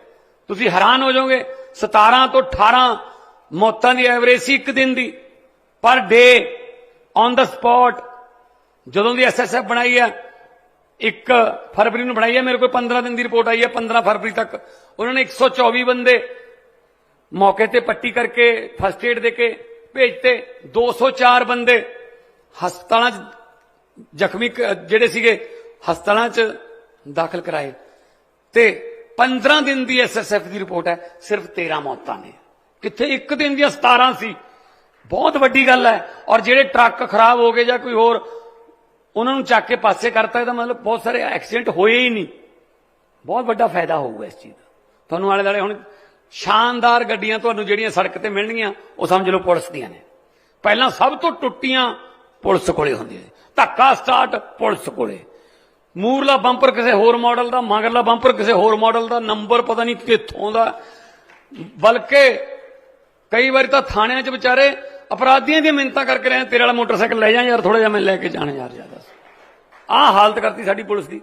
ਤੁਸੀਂ ਹੈਰਾਨ ਹੋ ਜਾਓਗੇ, 17 ਤੋਂ 18 ਮੌਤਾਂ ਦੀ ਐਵਰੇਜ ਸੀ ਇੱਕ ਦਿਨ ਦੀ ਪਰ ਡੇ ਔਨ ਦਾ ਸਪੌਟ। ਜਦੋਂ ਦੀ SSF ਬਣਾਈ ਹੈ, 1 ਫਰਵਰੀ ਨੂੰ ਬਣਾਈ ਹੈ, ਮੇਰੇ ਕੋਲ 15 ਦਿਨ ਦੀ ਰਿਪੋਰਟ ਆਈ ਹੈ। 15 ਫਰਵਰੀ ਤੱਕ ਉਹਨਾਂ ਨੇ 124 ਬੰਦੇ ਮੌਕੇ ਤੇ ਪੱਟੀ ਕਰਕੇ ਫਸਟ ਏਡ ਦੇ ਕੇ ਭੇਜਤੇ। 204 ਬੰਦੇ ਹਸਪਤਾਲਾਂ 'ਚ ਜ਼ਖਮੀ ਜਿਹੜੇ ਸੀਗੇ ਹਸਪਤਾਲਾਂ 'ਚ ਦਾਖਲ ਕਰਾਏ ਤੇ 15 ਦਿਨ ਦੀ SSF ਦੀ ਰਿਪੋਰਟ ਹੈ, ਸਿਰਫ 13 ਮੌਤਾਂ ਨੇ। ਕਿੱਥੇ ਇੱਕ ਦਿਨ ਦੀਆਂ 17 ਸੀ। ਬਹੁਤ ਵੱਡੀ ਗੱਲ ਹੈ। ਔਰ ਜਿਹੜੇ ਟਰੱਕ ਖਰਾਬ ਹੋ ਗਏ ਜਾਂ ਕੋਈ ਹੋਰ, ਉਹਨਾਂ ਨੂੰ ਚੱਕ ਕੇ ਪਾਸੇ ਕਰਤਾ। ਇਹਦਾ ਮਤਲਬ ਬਹੁਤ ਸਾਰੇ ਐਕਸੀਡੈਂਟ ਹੋਏ ਹੀ ਨਹੀਂ। ਬਹੁਤ ਵੱਡਾ ਫਾਇਦਾ ਹੋਊਗਾ ਇਸ ਚੀਜ਼ ਦਾ ਤੁਹਾਨੂੰ। ਆਲੇ ਦੁਆਲੇ ਹੁਣ ਸ਼ਾਨਦਾਰ ਗੱਡੀਆਂ ਤੁਹਾਨੂੰ ਜਿਹੜੀਆਂ ਸੜਕ ਤੇ ਮਿਲਣਗੀਆਂ ਉਹ ਸਮਝ ਲਓ ਪੁਲਿਸ ਦੀਆਂ ਨੇ। ਪਹਿਲਾਂ ਸਭ ਤੋਂ ਟੁੱਟੀਆਂ ਪੁਲਿਸ ਕੋਲੇ ਹੁੰਦੀਆਂ ਨੇ। ਧੱਕਾ ਸਟਾਰਟ ਪੁਲਿਸ ਕੋਲੇ, ਮੂਰਲਾ ਬੰਪਰ ਕਿਸੇ ਹੋਰ ਮਾਡਲ ਦਾ, ਮਗਰਲਾ ਬੰਪਰ ਕਿਸੇ ਹੋਰ ਮਾਡਲ ਦਾ, ਨੰਬਰ ਪਤਾ ਨਹੀਂ ਕਿੱਥੋਂ ਦਾ। ਬਲਕਿ ਕਈ ਵਾਰੀ ਤਾਂ ਥਾਣਿਆਂ 'ਚ ਵਿਚਾਰੇ ਅਪਰਾਧੀਆਂ ਦੀਆਂ ਮਿੰਨਤਾਂ ਕਰਕੇ ਰਹੇ, ਤੇਰੇ ਵਾਲਾ ਮੋਟਰਸਾਈਕਲ ਲੈ ਜਾ ਯਾਰ, ਥੋੜਾ ਜਿਹਾ ਮੈਂ ਲੈ ਕੇ ਜਾਣਾ ਯਾਰ ਜ਼ਿਆਦਾ। ਆਹ ਹਾਲਤ ਕਰਤੀ ਸਾਡੀ ਪੁਲਿਸ ਦੀ।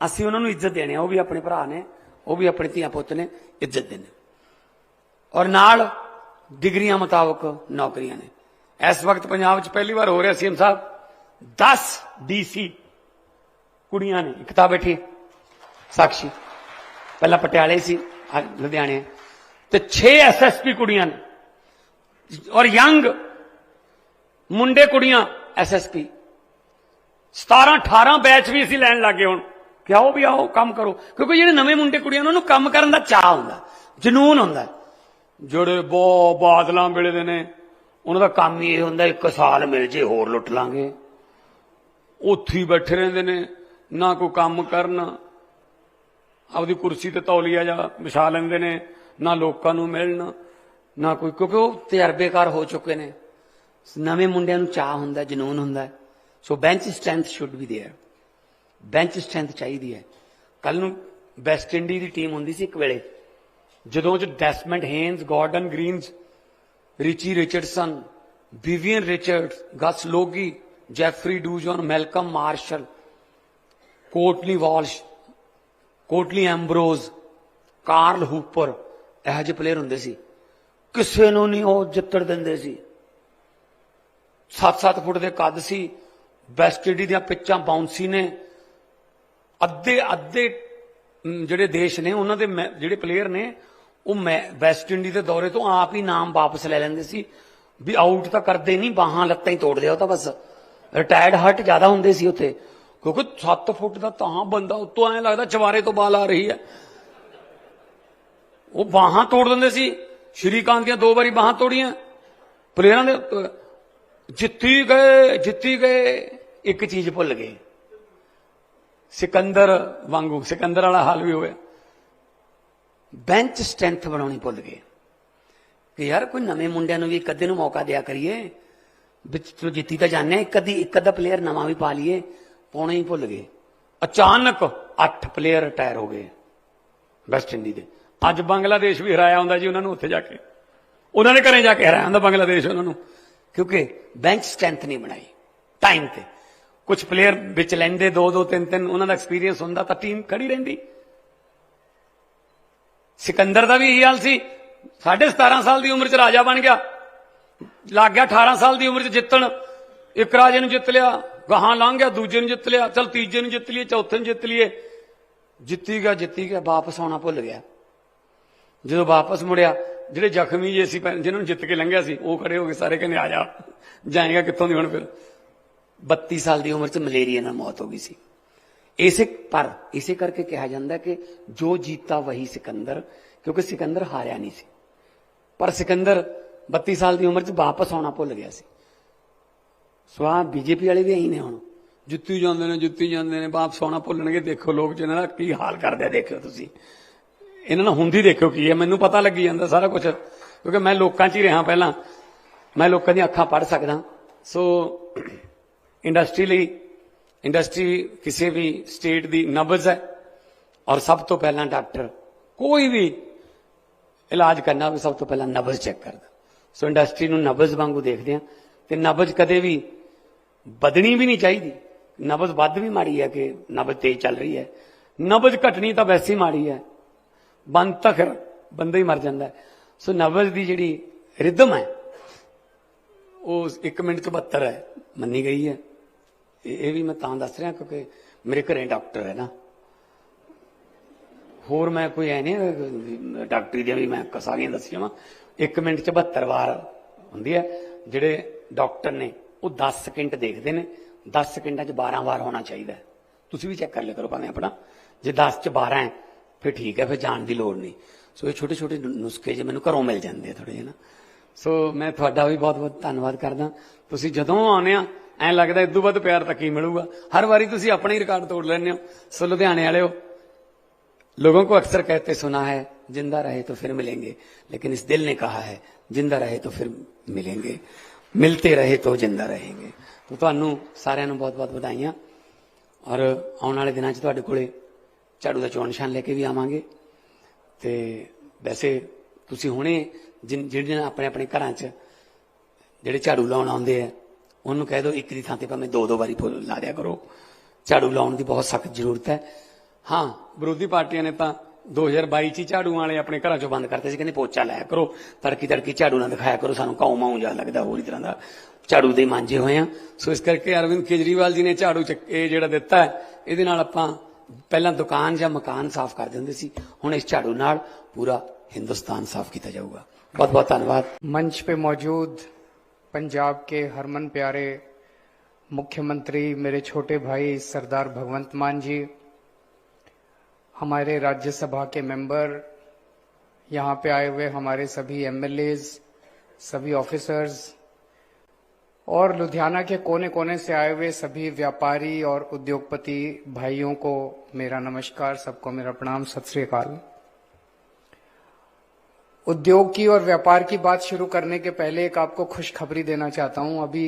ਅਸੀਂ ਉਹਨਾਂ ਨੂੰ ਇੱਜ਼ਤ ਦੇਣੀ ਆ। ਉਹ ਵੀ ਆਪਣੇ ਭਰਾ ਨੇ, ਉਹ ਵੀ ਆਪਣੇ ਧੀਆਂ ਪੁੱਤ ਨੇ, ਇੱਜ਼ਤ ਦੇਣੇ। ਔਰ ਨਾਲ डिग्रियां मुताबिक नौकरियां ने। इस वक्त पंजाब च पहली बार हो रहा सीएम साहब 10 DC कुड़ियां ने, एक किताब बैठी साक्षी, पहला पटियाले सी लुधियाने, तो 6 SSP कुड़ियां ने और यंग मुंडे कुड़ियां SSP 17-18 बैच भी असीं लैण लग गए हुण कि आओ भी आओ काम करो, क्योंकि जिहड़े नवे मुंडे कुड़ियां उन्हां नूं काम करन दा चाह हुंदा, जनून हुंदा। ਜਿਹੜੇ ਬਹੁਤ ਬਾਦਲਾਂ ਵੇਲੇ ਦੇ ਨੇ ਉਹਨਾਂ ਦਾ ਕੰਮ ਹੀ ਇਹ ਹੁੰਦਾ 1 ਸਾਲ ਮਿਲ ਜੇ ਹੋਰ ਲੁੱਟ ਲਾਂਗੇ, ਉੱਥੇ ਹੀ ਬੈਠੇ ਰਹਿੰਦੇ ਨੇ, ਨਾ ਕੋਈ ਕੰਮ ਕਰਨ, ਆਪਦੀ ਕੁਰਸੀ ਤੇ ਤੌਲੀਆ ਜਾਂ ਵਿਛਾ ਲੈਂਦੇ ਨੇ, ਨਾ ਲੋਕਾਂ ਨੂੰ ਮਿਲਣ ਨਾ ਕੋਈ, ਕਿਉਂਕਿ ਉਹ ਤਜਰਬੇਕਾਰ ਹੋ ਚੁੱਕੇ ਨੇ। ਨਵੇਂ ਮੁੰਡਿਆਂ ਨੂੰ ਚਾਹ ਹੁੰਦਾ, ਜਨੂਨ ਹੁੰਦਾ। So bench strength should be there, bench strength ਚਾਹੀਦੀ ਹੈ। ਕੱਲ ਨੂੰ ਵੈਸਟ ਇੰਡੀ ਦੀ ਟੀਮ ਹੁੰਦੀ ਸੀ ਇੱਕ ਵੇਲੇ, ਜਦੋਂ ਚ Desmond Haynes, Gordon Greenidge, Richie Richardson, Vivian Richards, Gus Logie, Jeffrey Dujon, Malcolm Marshall, Courtney Walsh, Courtney Ambrose, Carl Hooper, ਇਹੋ ਜਿਹੇ ਪਲੇਅਰ ਹੁੰਦੇ ਸੀ। ਕਿਸੇ ਨੂੰ ਨਹੀਂ ਉਹ ਜਿੱਤਣ ਦਿੰਦੇ ਸੀ। 7-7 ਫੁੱਟ ਦੇ ਕੱਦ ਸੀ। ਵੈਸਟ ਇੰਡੀ ਦੀਆਂ ਪਿੱਚਾਂ ਬਾਉਂਸੀ ਨੇ। ਅੱਧੇ ਜਿਹੜੇ ਦੇਸ਼ ਨੇ ਉਹਨਾਂ ਦੇ ਜਿਹੜੇ ਪਲੇਅਰ ਨੇ ਉਹ ਵੈਸਟ ਇੰਡੀ ਦੇ ਦੌਰੇ ਤੋਂ ਆਪ ਹੀ ਨਾਮ ਵਾਪਸ ਲੈ ਲੈਂਦੇ ਸੀ ਵੀ ਆਊਟ ਤਾਂ ਕਰਦੇ ਨਹੀਂ, ਬਾਹਾਂ ਲੱਤਾਂ ਹੀ ਤੋੜਦੇ ਆ ਉਹ ਤਾਂ ਬਸ। ਰਿਟਾਇਰਡ ਹਰਟ ਜ਼ਿਆਦਾ ਹੁੰਦੇ ਸੀ ਉੱਥੇ, ਕਿਉਂਕਿ 7 ਫੁੱਟ ਦਾ ਤਾਂ ਬੰਦਾ ਉੱਤੋਂ ਐਂ ਲੱਗਦਾ ਚਵਾਰੇ ਤੋਂ ਬਾਲ ਆ ਰਹੀ ਹੈ, ਉਹ ਬਾਹਾਂ ਤੋੜ ਦਿੰਦੇ ਸੀ। ਸ਼੍ਰੀਕਾਂਤ ਦੀਆਂ 2 ਵਾਰੀ ਬਾਹਾਂ ਤੋੜੀਆਂ ਪਲੇਅਰਾਂ ਦੇ। ਜਿੱਤੀ ਗਏ ਇੱਕ ਚੀਜ਼ ਭੁੱਲ ਗਏ, ਸਿਕੰਦਰ ਵਾਂਗੂ ਸਿਕੰਦਰ ਵਾਲਾ ਹਾਲ ਵੀ ਹੋਇਆ। ਬੈਂਚ ਸਟਰੈਂਥ ਬਣਾਉਣੀ ਭੁੱਲ ਗਏ ਕਿ ਯਾਰ ਕੋਈ ਨਵੇਂ ਮੁੰਡਿਆਂ ਨੂੰ ਵੀ ਇੱਕ ਅੱਧੇ ਨੂੰ ਮੌਕਾ ਦਿਆ ਕਰੀਏ, ਵਿੱਚ ਜਿੱਤੀ ਤਾਂ ਜਾਂਦੇ ਆ, ਇੱਕ ਅੱਧਾ ਪਲੇਅਰ ਨਵਾਂ ਵੀ ਪਾ ਲਈਏ, ਪਾਉਣਾ ਹੀ ਭੁੱਲ ਗਏ। ਅਚਾਨਕ 8 ਪਲੇਅਰ ਰਿਟਾਇਰ ਹੋ ਗਏ ਵੈਸਟ ਇੰਡੀ ਦੇ। ਅੱਜ ਬੰਗਲਾਦੇਸ਼ ਵੀ ਹਰਾਇਆ ਹੁੰਦਾ ਜੀ ਉਹਨਾਂ ਨੂੰ, ਉੱਥੇ ਜਾ ਕੇ ਉਹਨਾਂ ਦੇ ਘਰੇ ਜਾ ਕੇ ਹਰਾਇਆ ਹੁੰਦਾ ਬੰਗਲਾਦੇਸ਼ ਉਹਨਾਂ ਨੂੰ, ਕਿਉਂਕਿ ਬੈਂਚ ਸਟਰੈਂਥ ਨਹੀਂ ਬਣਾਈ ਟਾਈਮ ਤੇ। ਕੁਝ ਪਲੇਅਰ ਵਿੱਚ ਲੈਂਦੇ 2-2 3-3, ਉਹਨਾਂ ਦਾ ਐਕਸਪੀਰੀਅੰਸ ਹੁੰਦਾ ਤਾਂ ਟੀਮ ਖੜੀ ਰਹਿੰਦੀ। ਸਿਕੰਦਰ ਦਾ ਵੀ ਇਹੀ ਹਾਲ ਸੀ, 17.5 ਸਾਲ ਦੀ ਉਮਰ 'ਚ ਰਾਜਾ ਬਣ ਗਿਆ, ਲੱਗ ਗਿਆ 18 ਸਾਲ ਦੀ ਉਮਰ 'ਚ ਜਿੱਤਣ। ਇੱਕ ਰਾਜੇ ਨੂੰ ਜਿੱਤ ਲਿਆ, ਗਾਹਾਂ ਲੰਘ ਗਿਆ, ਦੂਜੇ ਨੂੰ ਜਿੱਤ ਲਿਆ, ਚਲ ਤੀਜੇ ਨੂੰ ਜਿੱਤ ਲਈਏ, ਚੌਥੇ ਨੂੰ ਜਿੱਤ ਲਈਏ, ਜਿੱਤੀ ਗਿਆ, ਵਾਪਸ ਆਉਣਾ ਭੁੱਲ ਗਿਆ। ਜਦੋਂ ਵਾਪਸ ਮੁੜਿਆ, ਜਿਹੜੇ ਜ਼ਖਮੀ ਜੇ ਸੀ ਜਿਹਨਾਂ ਨੂੰ ਜਿੱਤ ਕੇ ਲੰਘਿਆ ਸੀ ਉਹ ਖੜੇ ਹੋ ਗਏ, ਸਾਰੇ ਕਹਿੰਦੇ ਆ ਜਾ, ਜਾਏਗਾ ਕਿੱਥੋਂ ਦੀ ਹੁਣ ਫਿਰ। 32 ਸਾਲ ਦੀ ਉਮਰ 'ਚ ਮਲੇਰੀਆ ਨਾਲ ਮੌਤ ਹੋ ਗਈ ਸੀ। ਇਸੇ ਕਰਕੇ ਕਿਹਾ ਜਾਂਦਾ ਕਿ ਜੋ ਜੀਤਾ ਵਹੀ ਸਿਕੰਦਰ, ਕਿਉਂਕਿ ਸਿਕੰਦਰ ਹਾਰਿਆ ਨਹੀਂ ਸੀ, ਪਰ ਸਿਕੰਦਰ 32 ਸਾਲ ਦੀ ਉਮਰ 'ਚ ਵਾਪਸ ਆਉਣਾ ਭੁੱਲ ਗਿਆ ਸੀ। ਸੋ ਆਹ ਬੀਜੇਪੀ ਵਾਲੇ ਵੀ ਇਹੀ ਨੇ, ਹੁਣ ਜਿੱਤੀ ਜਾਂਦੇ ਨੇ, ਵਾਪਸ ਆਉਣਾ ਭੁੱਲਣਗੇ। ਦੇਖੋ ਲੋਕ ਜਿਹਨਾਂ ਦਾ ਕੀ ਹਾਲ ਕਰਦੇ ਆ, ਦੇਖਿਓ ਤੁਸੀਂ ਇਹਨਾਂ ਨਾਲ ਹੁੰਦੀ, ਦੇਖਿਓ ਕੀ ਹੈ। ਮੈਨੂੰ ਪਤਾ ਲੱਗੀ ਜਾਂਦਾ ਸਾਰਾ ਕੁਝ, ਕਿਉਂਕਿ ਮੈਂ ਲੋਕਾਂ 'ਚ ਹੀ ਰਿਹਾ ਪਹਿਲਾਂ, ਮੈਂ ਲੋਕਾਂ ਦੀਆਂ ਅੱਖਾਂ ਪੜ੍ਹ ਸਕਦਾ। ਸੋ ਇੰਡਸਟਰੀ ਕਿਸੇ ਵੀ ਸਟੇਟ ਦੀ ਨਬਜ਼ ਹੈ, ਔਰ ਸਭ ਤੋਂ ਪਹਿਲਾਂ ਡਾਕਟਰ ਕੋਈ ਵੀ ਇਲਾਜ ਕਰਨਾ ਵੀ ਸਭ ਤੋਂ ਪਹਿਲਾਂ ਨਬਜ਼ ਚੈੱਕ ਕਰਦਾ। ਸੋ ਇੰਡਸਟਰੀ ਨੂੰ ਨਬਜ਼ ਵਾਂਗੂ ਦੇਖਦੇ ਹਾਂ, ਤੇ ਨਬਜ਼ ਕਦੇ ਵੀ ਵਧਣੀ ਵੀ ਨਹੀਂ ਚਾਹੀਦੀ। ਨਬਜ਼ ਵੱਧ ਵੀ ਮਾੜੀ ਹੈ ਕਿ ਨਬਜ਼ ਤੇਜ਼ ਚੱਲ ਰਹੀ ਹੈ, ਨਬਜ਼ ਘਟਣੀ ਤਾਂ ਵੈਸੇ ਹੀ ਮਾੜੀ ਹੈ, ਬੰਦ ਤਾਂ ਫਿਰ ਬੰਦਾ ਹੀ ਮਰ ਜਾਂਦਾ। ਸੋ ਨਬਜ਼ ਦੀ ਜਿਹੜੀ ਰਿਦਮ ਹੈ ਉਹ 1 ਮਿੰਟ 72 ਹੈ ਮੰਨੀ ਗਈ ਹੈ। ਇਹ ਵੀ ਮੈਂ ਤਾਂ ਦੱਸ ਰਿਹਾ ਕਿਉਂਕਿ ਮੇਰੇ ਘਰੇ ਡਾਕਟਰ ਹੈ ਨਾ, ਹੋਰ ਮੈਂ ਕੋਈ ਐ ਨਹੀਂ ਡਾਕਟਰੀ ਦੀਆਂ ਵੀ ਮੈਂ ਸਾਰੀਆਂ ਦੱਸੀਆਂ ਵਾ। 1 ਮਿੰਟ 72 ਵਾਰ ਹੁੰਦੀ ਹੈ। ਜਿਹੜੇ ਡਾਕਟਰ ਨੇ ਉਹ 10 ਸਕਿੰਟ ਦੇਖਦੇ ਨੇ, 10 ਸਕਿੰਟਾਂ 'ਚ 12 ਵਾਰ ਹੋਣਾ ਚਾਹੀਦਾ। ਤੁਸੀਂ ਵੀ ਚੈੱਕ ਕਰ ਲਿਆ ਕਰੋ ਭਾਵੇਂ ਆਪਣਾ, ਜੇ 10 'ਚ 12 ਹੈ ਫਿਰ ਠੀਕ ਹੈ, ਫਿਰ ਜਾਣ ਦੀ ਲੋੜ ਨਹੀਂ। ਸੋ ਇਹ ਛੋਟੇ ਛੋਟੇ ਨੁਸਖੇ ਜੇ ਮੈਨੂੰ ਘਰੋਂ ਮਿਲ ਜਾਂਦੇ ਆ ਥੋੜੇ ਜਿਹੇ ਨਾ। ਸੋ ਮੈਂ ਤੁਹਾਡਾ ਵੀ ਬਹੁਤ ਬਹੁਤ ਧੰਨਵਾਦ ਕਰਦਾ। ਤੁਸੀਂ ਜਦੋਂ ਆਉਂਦੇ ਆ ਐਂ ਲੱਗਦਾ ਇਦੋਂ ਵੱਧ ਪਿਆਰ ਤਾਂ ਕੀ ਮਿਲੂਗਾ। ਹਰ ਵਾਰੀ ਤੁਸੀਂ ਆਪਣਾ ਹੀ ਰਿਕਾਰਡ ਤੋੜ ਲੈਂਦੇ ਹੋ। ਸੋ ਲੁਧਿਆਣੇ ਵਾਲਿਓ, लोगों को अक्सर कहते सुना है जिंदा रहे तो फिर मिलेंगे, लेकिन इस दिल ने कहा है जिंदा रहे तो फिर मिलेंगे, मिलते रहे तो जिंदा रहेंगे। तो ਤੁਹਾਨੂੰ ਸਾਰਿਆਂ ਨੂੰ ਬਹੁਤ-ਬਹੁਤ ਵਧਾਈਆਂ। ਔਰ ਆਉਣ ਵਾਲੇ ਦਿਨਾਂ 'ਚ ਤੁਹਾਡੇ ਕੋਲੇ ਝਾੜੂ ਦਾ ਚੋਣ ਨਿਸ਼ਾਨ ਲੈ ਕੇ ਵੀ ਆਵਾਂਗੇ। ਤੇ ਵੈਸੇ ਤੁਸੀਂ ਹੁਣੇ ਜਿਹੜੇ ਆਪਣੇ ਆਪਣੇ ਘਰਾਂ 'ਚ ਜਿਹੜੇ ਝਾੜੂ ਲਾਉਣ ਆਉਂਦੇ ਆ ਉਹਨੂੰ ਕਹਿ ਦਿਓ ਇੱਕ ਦੀ ਥਾਂ ਤੇ ਭਾਵੇਂ 2-2 ਵਾਰੀ ਲਾ ਦਿਆ ਕਰੋ। ਝਾੜੂ ਲਾਉਣ ਦੀ ਬਹੁਤ ਸਖਤ ਜ਼ਰੂਰਤ ਹੈ। हाँ, विरोधी पार्टियां ने तो 2022 ਚ ਝਾੜੂ ਵਾਲੇ ਆਪਣੇ ਘਰਾਂ ਚੋਂ ਬੰਦ ਕਰਤੇ ਸੀ, ਕਹਿੰਦੇ ਪੋਚਾ ਲਾਇਆ ਕਰੋ, ਤੜਕੀ ਤੜਕੀ ਝਾੜੂ ਨਾ ਦਿਖਾਇਆ ਕਰੋ, ਸਾਨੂੰ ਕਾਉ ਮਾਉ ਜਿਹਾ ਲੱਗਦਾ, ਹੋਰ ਹੀ ਤਰ੍ਹਾਂ ਦਾ ਝਾੜੂ ਦੇ ਮਾਂਜੇ ਹੋਏ ਆ। ਸੋ ਇਸ ਕਰਕੇ ਅਰਵਿੰਦ ਕੇਜਰੀਵਾਲ ਜੀ ਨੇ ਝਾੜੂ ਇਹ ਜਿਹੜਾ ਦਿੱਤਾ ਹੈ, ਇਹਦੇ ਨਾਲ ਆਪਾਂ ਪਹਿਲਾਂ ਦੁਕਾਨ ਜਾਂ ਮਕਾਨ ਸਾਫ਼ ਕਰ ਦਿੰਦੇ ਸੀ, ਹੁਣ ਇਸ ਝਾੜੂ ਨਾਲ पूरा हिंदुस्तान साफ किया जाऊगा। बहुत बहुत धन्यवाद। मंच पे मौजूद पंजाब के हरमन प्यारे मुख्यमंत्री मेरे छोटे भाई सरदार भगवंत मान जी, हमारे राज्यसभा के मेंबर, यहाँ पे आए हुए हमारे सभी एमएलएज, सभी ऑफिसर्स और लुधियाना के कोने कोने से आए हुए सभी व्यापारी और उद्योगपति भाइयों को मेरा नमस्कार, सबको मेरा प्रणाम, सत श्री अकाल। उद्योग की और व्यापार की बात शुरू करने के पहले एक आपको खुशखबरी देना चाहता हूं। अभी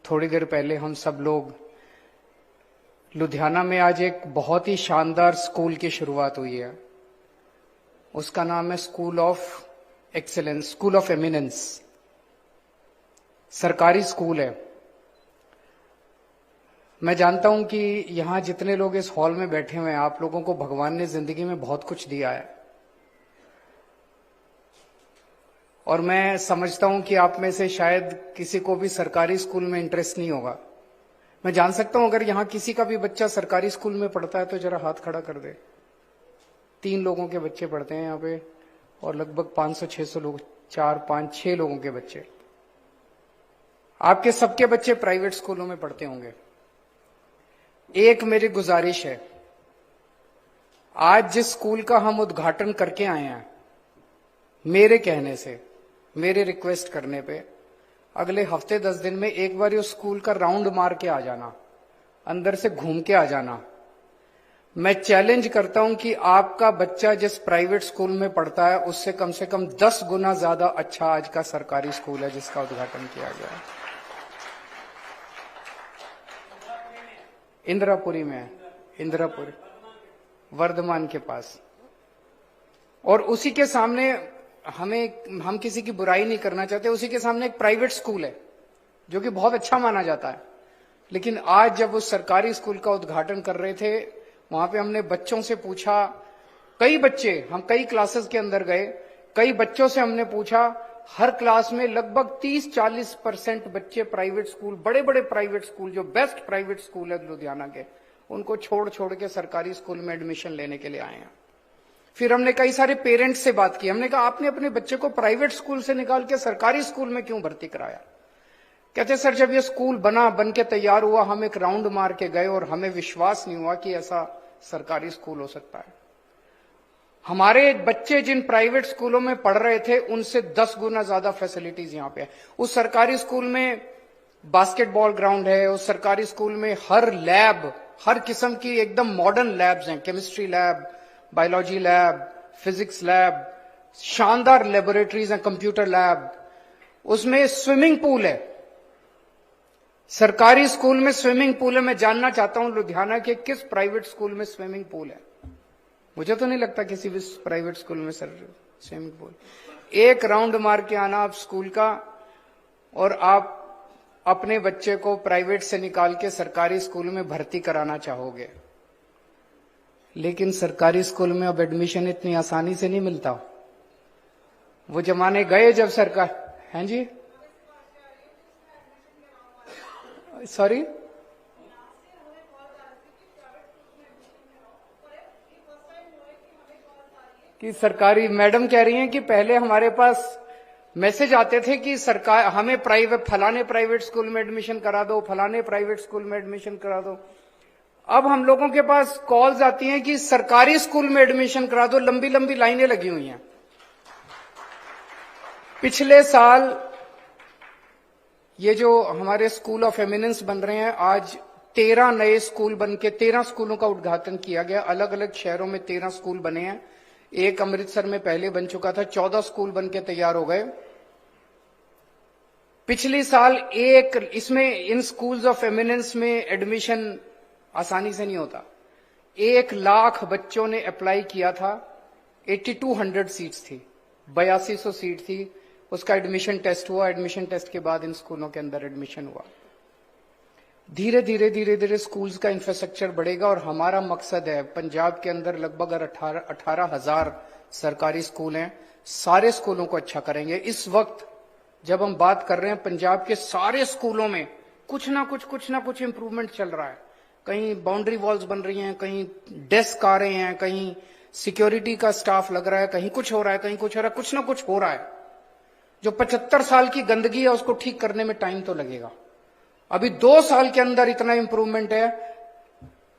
थोड़ी देर पहले हम सब लोग लुधियाना में आज एक बहुत ही शानदार स्कूल की शुरुआत हुई है। उसका नाम है school of excellence, school of eminence. सरकारी स्कूल है। मैं जानता हूं कि यहां जितने लोग इस हॉल में बैठे हुए हैं, आप लोगों को भगवान ने जिंदगी में बहुत कुछ दिया है, और मैं समझता हूं कि आप में से शायद किसी को भी सरकारी स्कूल में इंटरेस्ट नहीं होगा। मैं जान सकता हूं अगर यहां किसी का भी बच्चा सरकारी स्कूल में पढ़ता है तो जरा हाथ खड़ा कर दे। 3 लोगों के बच्चे पढ़ते हैं यहाँ पे, और लगभग 500-600 लोग, 4-5-6 लोगों के बच्चे। आपके सबके बच्चे प्राइवेट स्कूलों में पढ़ते होंगे। एक मेरी गुजारिश है, आज जिस स्कूल का हम उद्घाटन करके आए हैं, मेरे कहने से, मेरे रिक्वेस्ट करने पे, अगले हफ्ते 10 दिन में एक बार उस स्कूल का राउंड मार के आ जाना, अंदर से घूम के आ जाना। मैं चैलेंज करता हूं कि आपका बच्चा जिस प्राइवेट स्कूल में पढ़ता है उससे कम से कम 10 गुना ज्यादा अच्छा आज का सरकारी स्कूल है जिसका उद्घाटन किया गया है। इंदिरापुरी में है, इंदिरापुरी, वर्धमान के पास। और उसी के सामने हम किसी की बुराई नहीं करना चाहते, उसी के सामने एक प्राइवेट स्कूल है जो कि बहुत अच्छा माना जाता है। लेकिन आज जब उस सरकारी स्कूल का उद्घाटन कर रहे थे, वहां पे हमने बच्चों से पूछा, कई बच्चे, हम कई क्लासेस के अंदर गए, कई बच्चों से हमने पूछा, हर क्लास में लगभग 30-40% बच्चे प्राइवेट स्कूल, बड़े बड़े प्राइवेट स्कूल, जो बेस्ट प्राइवेट स्कूल है लुधियाना के, उनको छोड़ के सरकारी स्कूल में एडमिशन लेने के लिए आए हैं। फिर हमने कई सारे पेरेंट्स से बात की। हमने कहा आपने अपने बच्चे को प्राइवेट स्कूल से निकाल के सरकारी स्कूल में क्यों भर्ती कराया? कहते सर जब ये स्कूल बन के तैयार हुआ, हम एक राउंड मार के गए और हमें विश्वास नहीं हुआ कि ऐसा सरकारी स्कूल हो सकता है। हमारे बच्चे जिन प्राइवेट स्कूलों में पढ़ रहे थे उनसे 10 गुना ज्यादा फैसिलिटीज यहाँ पे है। उस सरकारी स्कूल में बास्केटबॉल ग्राउंड है, उस सरकारी स्कूल में हर लैब, हर किस्म की एकदम मॉडर्न लैब्स हैं, chemistry lab, biology lab, physics lab, शानदार लेबोरेटरीज हैं, कंप्यूटर लैब, उसमें स्विमिंग पूल है। सरकारी स्कूल में स्विमिंग पूल है। मैं जानना चाहता हूं लुधियाना के किस प्राइवेट स्कूल में स्विमिंग पूल है? मुझे तो नहीं लगता किसी भी प्राइवेट स्कूल में सर स्विमिंग पूल। एक राउंड मार के आना आप स्कूल का, और आप अपने बच्चे को प्राइवेट से निकाल के सरकारी स्कूल में भर्ती कराना चाहोगे। लेकिन सरकारी स्कूल में अब एडमिशन इतनी आसानी से नहीं मिलता। वो जमाने गए जब सरकार, हैं जी, सॉरी, कि सरकारी, मैडम कह रही हैं कि पहले हमारे पास मैसेज आते थे कि सरकार हमें फलाने प्राइवेट स्कूल में एडमिशन करा दो, फलाने प्राइवेट स्कूल में एडमिशन करा दो। अब हम लोगों के पास कॉल्स आती हैं कि सरकारी स्कूल में एडमिशन करा दो, लंबी लंबी लाइनें लगी हुई हैं। पिछले साल ये जो हमारे स्कूल ऑफ एमिनेंस बन रहे हैं, आज 13 नए स्कूल बन के 13 स्कूलों का उद्घाटन किया गया। अलग अलग शहरों में 13 स्कूल बने हैं। एक अमृतसर में पहले बन चुका था, 14 स्कूल बन के तैयार हो गए। पिछले साल इन स्कूल्स ऑफ एमिनेंस में एडमिशन आसानी से नहीं होता। 1 लाख बच्चों ने अप्लाई किया था। 8200 सीट्स थी, 8200 सीट थी। उसका एडमिशन टेस्ट हुआ, एडमिशन टेस्ट के बाद इन स्कूलों के अंदर एडमिशन हुआ। धीरे धीरे स्कूल्स का इंफ्रास्ट्रक्चर बढ़ेगा और हमारा मकसद है पंजाब के अंदर लगभग 18,000 सरकारी स्कूल हैं, सारे स्कूलों को अच्छा करेंगे। इस वक्त जब हम बात कर रहे हैं पंजाब के सारे स्कूलों में कुछ ना कुछ इंप्रूवमेंट चल रहा है। कहीं बाउंड्री वॉल्स बन रही हैं, कहीं डेस्क आ रहे हैं, कहीं सिक्योरिटी का स्टाफ लग रहा है, कहीं कुछ हो रहा है, कहीं कुछ हो रहा है, कुछ ना कुछ हो रहा है। जो 75 साल की गंदगी है उसको ठीक करने में टाइम तो लगेगा। अभी 2 साल के अंदर इतना इंप्रूवमेंट है,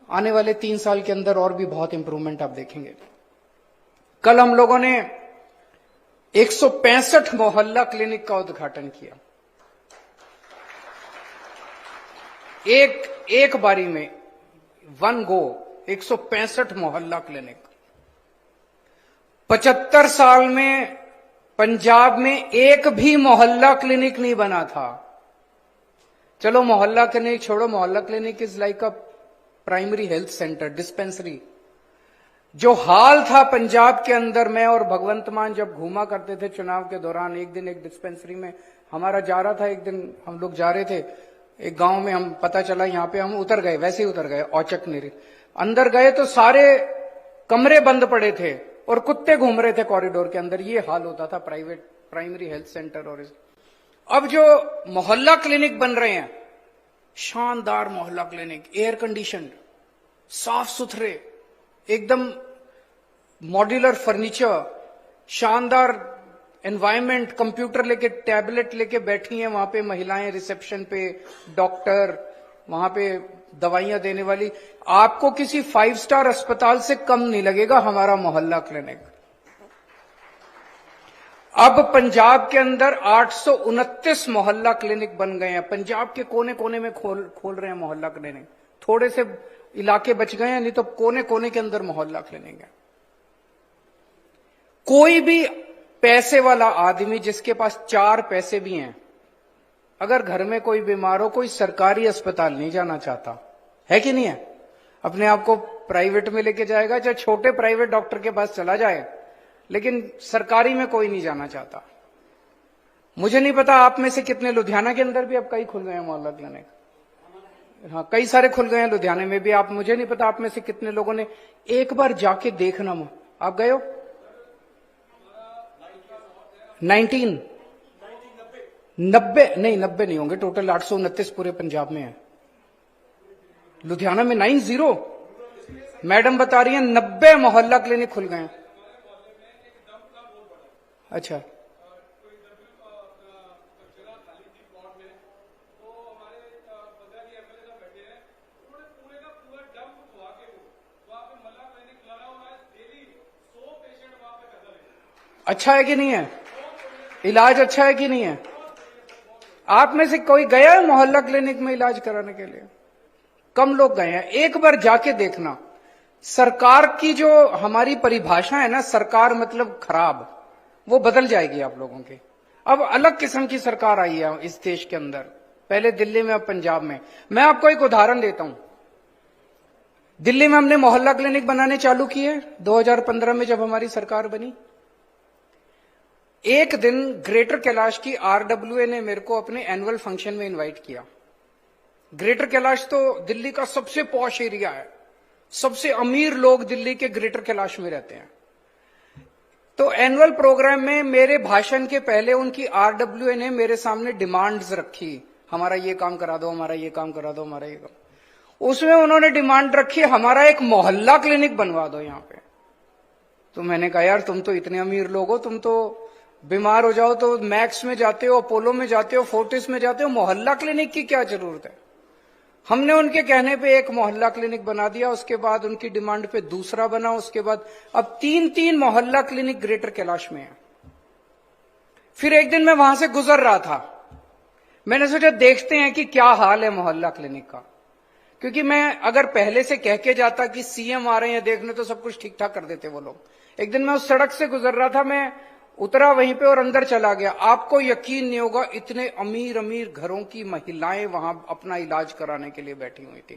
आने वाले 3 साल के अंदर और भी बहुत इंप्रूवमेंट आप देखेंगे। कल हम लोगों ने 165 मोहल्ला क्लिनिक का उद्घाटन किया। एक बारी में, वन गो 165 मोहल्ला क्लिनिक। 75 साल में पंजाब में एक भी मोहल्ला क्लिनिक नहीं बना था। चलो मोहल्ला क्लिनिक छोड़ो, मोहल्ला clinic is like a primary health centre, dispensary. जो हाल था पंजाब के अंदर, मैं और भगवंत मान जब घूमा करते थे चुनाव के दौरान, एक दिन एक डिस्पेंसरी में हमारा जा रहा था, एक दिन हम लोग जा रहे थे एक गांव में, हम पता चला यहाँ पे, हम उतर गए, वैसे ही उतर गए औचक निरी, अंदर गए तो सारे कमरे बंद पड़े थे और कुत्ते घूम रहे थे कॉरिडोर के अंदर। ये हाल होता था प्राइमरी हेल्थ सेंटर। और अब जो मोहल्ला क्लिनिक बन रहे हैं, शानदार मोहल्ला क्लिनिक, एयर कंडीशन, साफ सुथरे, एकदम मॉड्यूलर फर्नीचर, शानदार एनवायरनमेंट, कंप्यूटर लेके, टैबलेट लेके बैठी हैं वहां पे महिलाएं, रिसेप्शन पे डॉक्टर, वहां पे दवाइयां देने वाली। आपको किसी 5 स्टार अस्पताल से कम नहीं लगेगा हमारा मोहल्ला क्लिनिक। अब पंजाब के अंदर 829 मोहल्ला क्लिनिक बन गए हैं। पंजाब के कोने कोने में खोल रहे हैं मोहल्ला क्लिनिक। थोड़े से इलाके बच गए हैं, नहीं तो कोने कोने के अंदर मोहल्ला क्लिनिक है। कोई भी पैसे वाला आदमी जिसके पास 4 पैसे भी हैं, अगर घर में कोई बीमार हो, कोई सरकारी अस्पताल नहीं जाना चाहता है कि नहीं है, अपने आप को प्राइवेट में लेके जाएगा, चाहे छोटे प्राइवेट डॉक्टर के पास चला जाए, लेकिन सरकारी में कोई नहीं जाना चाहता। मुझे नहीं पता आप में से कितने, लुधियाना के अंदर भी अब कई खुल गए हैं मोहल्ला क्लिनिक, हाँ कई सारे खुल गए हैं लुधियाना में भी। आप, मुझे नहीं पता आप में से कितने लोगों ने एक बार जाके देखना। आप गए हो? 90 नहीं होंगे, टोटल 829 पूरे पंजाब में है। लुधियाना में 90, मैडम बता रही हैं 90 मोहल्ला क्लिनिक खुल गए हैं। अच्छा, अच्छा है कि नहीं है? इलाज अच्छा है कि नहीं है? आप में से कोई गया है मोहल्ला क्लिनिक में इलाज कराने के लिए? कम लोग गए हैं। एक बार जाके देखना। सरकार की जो हमारी परिभाषा है ना, सरकार मतलब खराब, वो बदल जाएगी आप लोगों की। अब अलग किस्म की सरकार आई है इस देश के अंदर, पहले दिल्ली में, अब पंजाब में। मैं आपको एक उदाहरण देता हूं। दिल्ली में हमने मोहल्ला क्लिनिक बनाने चालू किए 2015 में, जब हमारी सरकार बनी। एक दिन ग्रेटर कैलाश की आरडब्ल्यूए ने मेरे को अपने एनुअल फंक्शन में इनवाइट किया। ग्रेटर कैलाश तो दिल्ली का सबसे पॉश एरिया है, सबसे अमीर लोग दिल्ली के ग्रेटर कैलाश में रहते हैं। तो एनुअल प्रोग्राम में मेरे भाषण के पहले उनकी आरडब्ल्यूए ने मेरे सामने डिमांड्स रखी, हमारा ये काम करा दो, हमारा ये काम करा दो, हमारा ये काम। उसमें उन्होंने डिमांड रखी, हमारा एक मोहल्ला क्लिनिक बनवा दो यहां पे। तो मैंने कहा यार तुम तो इतने अमीर लोग हो, तुम तो बीमार हो जाओ तो मैक्स में जाते हो, अपोलो में जाते हो, फोर्टिस में जाते हो, मोहल्ला क्लिनिक की क्या जरूरत है? हमने उनके कहने पे एक मोहल्ला क्लिनिक बना दिया, उसके बाद उनकी डिमांड पे दूसरा बना, उसके बाद अब 3 मोहल्ला क्लिनिक ग्रेटर कैलाश में है। फिर एक दिन मैं वहां से गुजर रहा था, मैंने सोचा देखते हैं कि क्या हाल है मोहल्ला क्लिनिक का। क्योंकि मैं अगर पहले से कह के जाता कि सीएम आ रहे हैं देखने, तो सब कुछ ठीक ठाक कर देते वो लोग। एक दिन मैं उस सड़क से गुजर रहा था, मैं उतरा वहीं पे और अंदर चला गया। आपको यकीन नहीं होगा, इतने अमीर अमीर घरों की महिलाएं वहां अपना इलाज कराने के लिए बैठी हुई थी।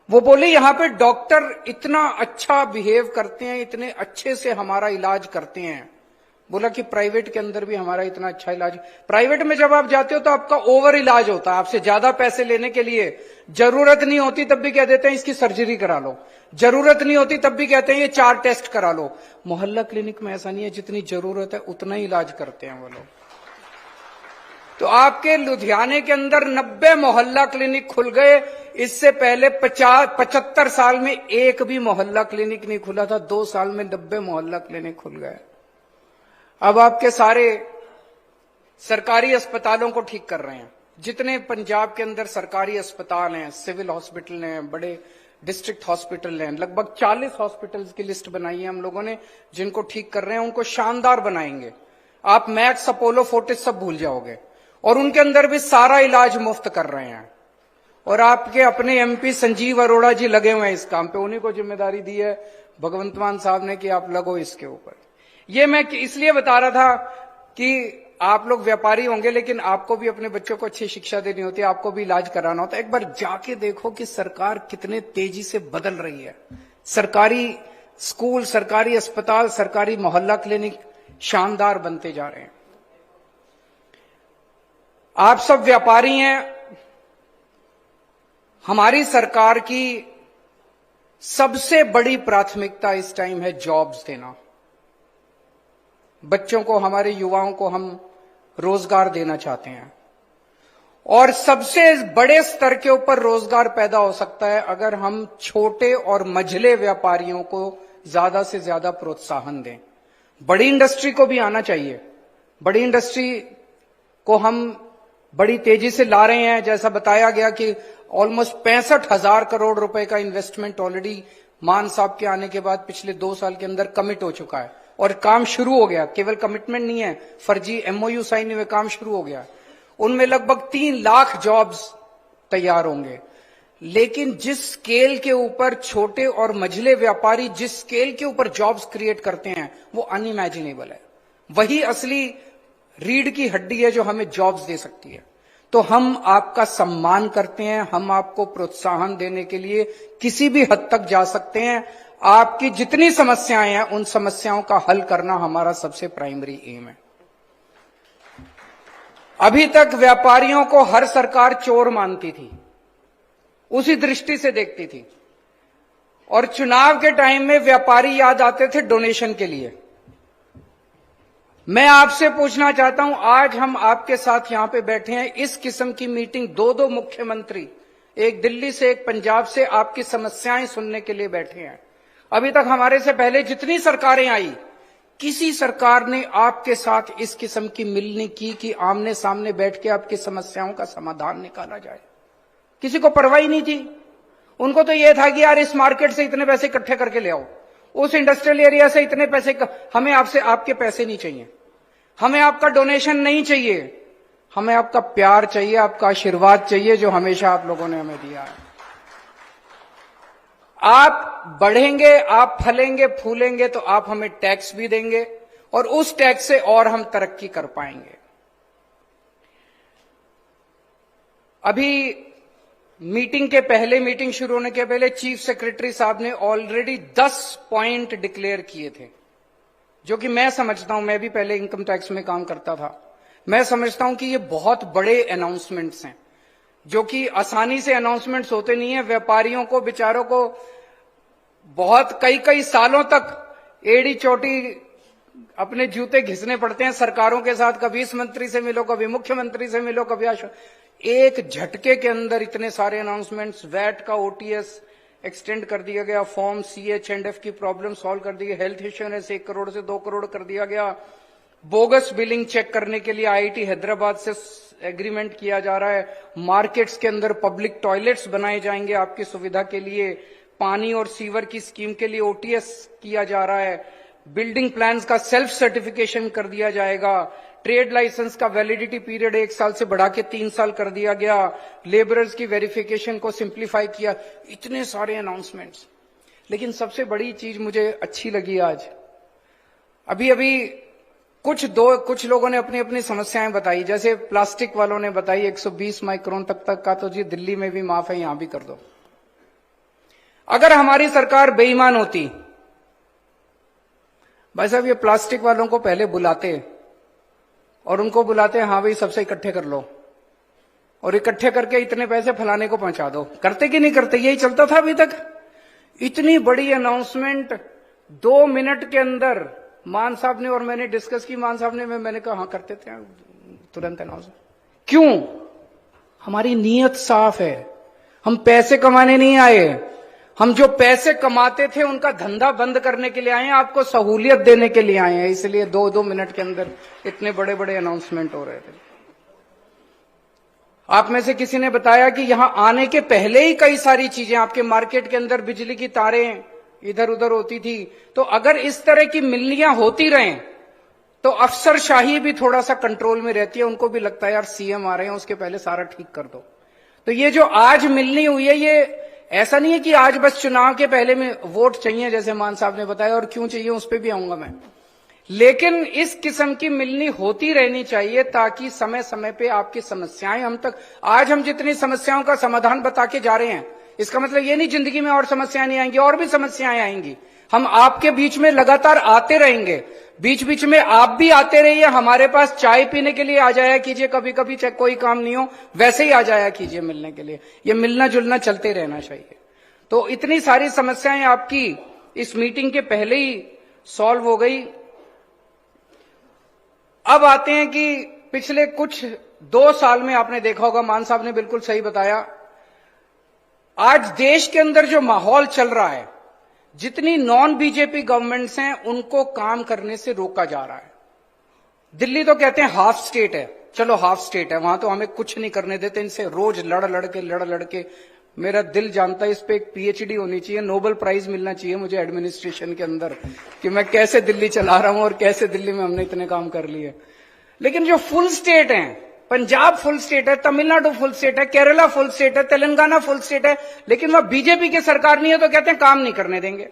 वो बोले यहां पे डॉक्टर इतना अच्छा बिहेव करते हैं, इतने अच्छे से हमारा इलाज करते हैं, बोला कि प्राइवेट के अंदर भी हमारा इतना अच्छा इलाज। प्राइवेट में जब आप जाते हो तो आपका ओवर इलाज होता है, आपसे ज्यादा पैसे लेने के लिए जरूरत नहीं होती तब भी कह देते हैं इसकी सर्जरी करा लो, जरूरत नहीं होती तब भी कहते हैं ये 4 टेस्ट करा लो। मोहल्ला क्लिनिक में ऐसा नहीं है, जितनी जरूरत है उतना ही इलाज करते हैं वो लोग। तो आपके लुधियाने के अंदर 90 मोहल्ला क्लिनिक खुल गए। इससे पहले 75 साल में एक भी मोहल्ला क्लिनिक नहीं खुला था, 2 साल में 90 मोहल्ला क्लिनिक खुल गए। अब आपके सारे सरकारी अस्पतालों को ठीक कर रहे हैं। जितने पंजाब के अंदर सरकारी अस्पताल हैं, सिविल हॉस्पिटल हैं, बड़े डिस्ट्रिक्ट हॉस्पिटल हैं, लगभग 40 हॉस्पिटल्स की लिस्ट बनाई है हम लोगों ने, जिनको ठीक कर रहे हैं। उनको शानदार बनाएंगे। आप मैक्स, अपोलो, फोर्टिस सब भूल जाओगे। और उनके अंदर भी सारा इलाज मुफ्त कर रहे हैं। और आपके अपने एमपी संजीव अरोड़ा जी लगे हुए हैं इस काम पे, उन्हीं को जिम्मेदारी दी है भगवंत मान साहब ने कि आप लगो इसके ऊपर। ये मैं इसलिए बता रहा था कि आप लोग व्यापारी होंगे, लेकिन आपको भी अपने बच्चों को अच्छी शिक्षा देनी होती है, आपको भी इलाज कराना होता है। एक बार जाके देखो कि सरकार कितने तेजी से बदल रही है। सरकारी स्कूल, सरकारी अस्पताल, सरकारी मोहल्ला क्लिनिक शानदार बनते जा रहे हैं। आप सब व्यापारी हैं। हमारी सरकार की सबसे बड़ी प्राथमिकता इस टाइम है जॉब्स देना। बच्चों को, हमारे युवाओं को हम रोजगार देना चाहते हैं। और सबसे बड़े स्तर के ऊपर रोजगार पैदा हो सकता है अगर हम छोटे और मझले व्यापारियों को ज्यादा से ज्यादा प्रोत्साहन दें। बड़ी इंडस्ट्री को भी आना चाहिए। बड़ी इंडस्ट्री को हम बड़ी तेजी से ला रहे हैं। जैसा बताया गया कि ऑलमोस्ट 65,000 करोड़ रुपए का इन्वेस्टमेंट ऑलरेडी मान साहब के आने के बाद पिछले 2 साल के अंदर कमिट हो चुका है और काम शुरू हो गया। केवल कमिटमेंट नहीं है, फर्जी एमओयू साइन हुए, काम शुरू हो गया। उनमें लगभग 3 लाख जॉब्स तैयार होंगे। लेकिन जिस स्केल के ऊपर छोटे और मझले व्यापारी जिस स्केल के ऊपर जॉब्स क्रिएट करते हैं वो अनइमेजिनेबल है। वही असली रीढ़ की हड्डी है जो हमें जॉब्स दे सकती है। तो हम आपका सम्मान करते हैं, हम आपको प्रोत्साहन देने के लिए किसी भी हद तक जा सकते हैं। आपकी जितनी समस्याएं हैं उन समस्याओं का हल करना हमारा सबसे प्राइमरी एम है। अभी तक व्यापारियों को हर सरकार चोर मानती थी, उसी दृष्टि से देखती थी। और चुनाव के टाइम में व्यापारी याद आते थे डोनेशन के लिए। मैं आपसे पूछना चाहता हूं, आज हम आपके साथ यहां पे बैठे हैं, इस किस्म की मीटिंग 2 मुख्यमंत्री, एक दिल्ली से एक पंजाब से, आपकी समस्याएं सुनने के लिए बैठे हैं। अभी तक हमारे से पहले जितनी सरकारें आई, किसी सरकार ने आपके साथ इस किस्म की मिलनी की कि आमने सामने बैठ के आपकी समस्याओं का समाधान निकाला जाए। किसी को परवाह नहीं थी। उनको तो यह था कि यार इस मार्केट से इतने पैसे इकट्ठे करके ले आओ, उस इंडस्ट्रियल एरिया से इतने पैसे, हमें आपसे आपके पैसे नहीं चाहिए, हमें आपका डोनेशन नहीं चाहिए, हमें आपका प्यार चाहिए, आपका आशीर्वाद चाहिए जो हमेशा आप लोगों ने हमें दिया है। आप बढ़ेंगे, आप फलेंगे फूलेंगे तो आप हमें टैक्स भी देंगे और उस टैक्स से और हम तरक्की कर पाएंगे। अभी मीटिंग के पहले, मीटिंग शुरू होने के पहले चीफ सेक्रेटरी साहब ने ऑलरेडी 10 पॉइंट डिक्लेयर किए थे, जो कि मैं समझता हूं, मैं भी पहले इनकम टैक्स में काम करता था, मैं समझता हूं कि ये बहुत बड़े अनाउंसमेंट्स हैं, जो कि आसानी से अनाउंसमेंट्स होते नहीं है। व्यापारियों को, बेचारों को बहुत कई सालों तक एड़ी चोटी अपने जूते घिसने पड़ते हैं सरकारों के साथ। कभी इस मंत्री से मिलो, कभी मुख्यमंत्री से मिलो, कभी एक झटके के अंदर इतने सारे अनाउंसमेंट्स। वैट का ओटीएस एक्सटेंड कर दिया गया, फॉर्म CH&F की प्रॉब्लम सॉल्व कर दी गई, हेल्थ इंश्योरेंस 1 करोड़ से 2 करोड़ कर दिया गया, बोगस बिलिंग चेक करने के लिए IIT हैदराबाद से एग्रीमेंट किया जा रहा है, मार्केट्स के अंदर पब्लिक टॉयलेट्स बनाए जाएंगे आपकी सुविधा के लिए, पानी और सीवर की स्कीम के लिए OTS किया जा रहा है, बिल्डिंग प्लान्स का सेल्फ सर्टिफिकेशन कर दिया जाएगा, ट्रेड लाइसेंस का वैलिडिटी पीरियड 1 साल से बढ़ा के 3 साल कर दिया गया, लेबरर्स की वेरिफिकेशन को सिंप्लीफाई किया। इतने सारे अनाउंसमेंट्स। लेकिन सबसे बड़ी चीज मुझे अच्छी लगी आज, अभी कुछ लोगों ने अपनी अपनी समस्याएं बताई। जैसे प्लास्टिक वालों ने बताई 120 माइक्रोन तक का तो जी दिल्ली में भी माफ है, यहां भी कर दो। अगर हमारी सरकार बेईमान होती, भाई साहब, ये प्लास्टिक वालों को पहले बुलाते और उनको बुलाते, हाँ भाई सबसे इकट्ठे कर लो और इकट्ठे करके इतने पैसे फलाने को पहुंचा दो। करते कि नहीं करते? यही चलता था अभी तक। इतनी बड़ी अनाउंसमेंट 2 मिनट के अंदर मान साहब ने और मैंने डिस्कस की, मान साहब ने, मैंने कहा हाँ करते थे तुरंत अनाउंस। क्यों? हमारी नीयत साफ है, हम पैसे कमाने नहीं आए। हम जो पैसे कमाते थे उनका धंधा बंद करने के लिए आए हैं, आपको सहूलियत देने के लिए आए हैं। इसलिए 2-2 मिनट के अंदर इतने बड़े बड़े अनाउंसमेंट हो रहे थे। आप में से किसी ने बताया कि यहां आने के पहले ही कई सारी चीजें आपके मार्केट के अंदर बिजली की तारें इधर उधर होती थी। तो अगर इस तरह की मिलनियां होती रहें तो अफसरशाही भी थोड़ा सा कंट्रोल में रहती है। उनको भी लगता है यार सीएम आ रहे हैं, उसके पहले सारा ठीक कर दो। तो ये जो आज मिलनी हुई है, ये ऐसा नहीं है कि आज बस चुनाव के पहले में वोट चाहिए जैसे मान साहब ने बताया, और क्यों चाहिए उस पर भी आऊंगा मैं। लेकिन इस किस्म की मिलनी होती रहनी चाहिए ताकि समय समय पे आपकी समस्याएं हम तक। आज हम जितनी समस्याओं का समाधान बता के जा रहे हैं, इसका मतलब ये नहीं जिंदगी में और समस्याएं नहीं आएंगी, और भी समस्याएं आएंगी। हम आपके बीच में लगातार आते रहेंगे, बीच बीच में आप भी आते रहिए। हमारे पास चाय पीने के लिए आ जाया कीजिए, कभी कभी चाहे कोई काम नहीं हो वैसे ही आ जाया कीजिए मिलने के लिए। ये मिलना जुलना चलते रहना चाहिए। तो इतनी सारी समस्याएं आपकी इस मीटिंग के पहले ही सॉल्व हो गई। अब आते हैं कि पिछले कुछ 2 साल में आपने देखा होगा, मान साहब ने बिल्कुल सही बताया, आज देश के अंदर जो माहौल चल रहा है, जितनी नॉन बीजेपी गवर्नमेंट्स हैं उनको काम करने से रोका जा रहा है। दिल्ली तो कहते हैं हाफ स्टेट है, चलो हाफ स्टेट है, वहां तो हमें कुछ नहीं करने देते, इनसे रोज लड़ के मेरा दिल जानता है इस पे एक पीएचडी होनी चाहिए, नोबेल प्राइज मिलना चाहिए मुझे एडमिनिस्ट्रेशन के अंदर, कि मैं कैसे दिल्ली चला रहा हूं और कैसे दिल्ली में हमने इतने काम कर लिए। लेकिन जो फुल स्टेट है, पंजाब फुल स्टेट है, तमिलनाडु फुल स्टेट है, केरला फुल स्टेट है, तेलंगाना फुल स्टेट है, लेकिन वह बीजेपी की सरकार नहीं है तो कहते हैं काम नहीं करने देंगे।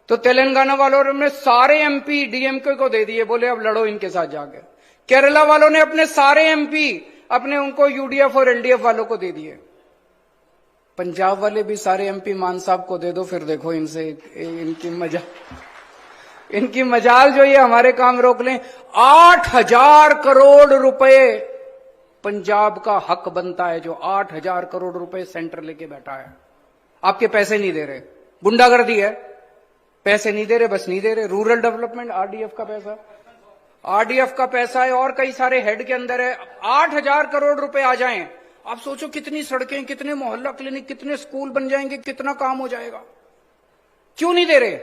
तो तेलंगाना वालों ने सारे एमपी डीएमके को दे दिए, बोले अब लड़ो इनके साथ जाके। केरला वालों ने अपने सारे एमपी अपने उनको यूडीएफ और एलडीएफ वालों को दे दिए। पंजाब वाले भी सारे एमपी मान साहब को दे दो, फिर देखो इनसे इनकी मजाल जो ये हमारे काम रोक लें। 8,000 करोड़ रुपए पंजाब का हक बनता है, जो 8,000 करोड़ रुपए सेंटर लेके बैठा है। आपके पैसे नहीं दे रहे, गुंडागर्दी है, पैसे नहीं दे रहे, बस नहीं दे रहे। रूरल डेवलपमेंट आरडीएफ का पैसा है और कई सारे हेड के अंदर है। 8,000 करोड़ रुपए आ जाएं, आप सोचो कितनी सड़कें, कितने मोहल्ला क्लिनिक, कितने स्कूल बन जाएंगे, कितना काम हो जाएगा। क्यों नहीं दे रहे?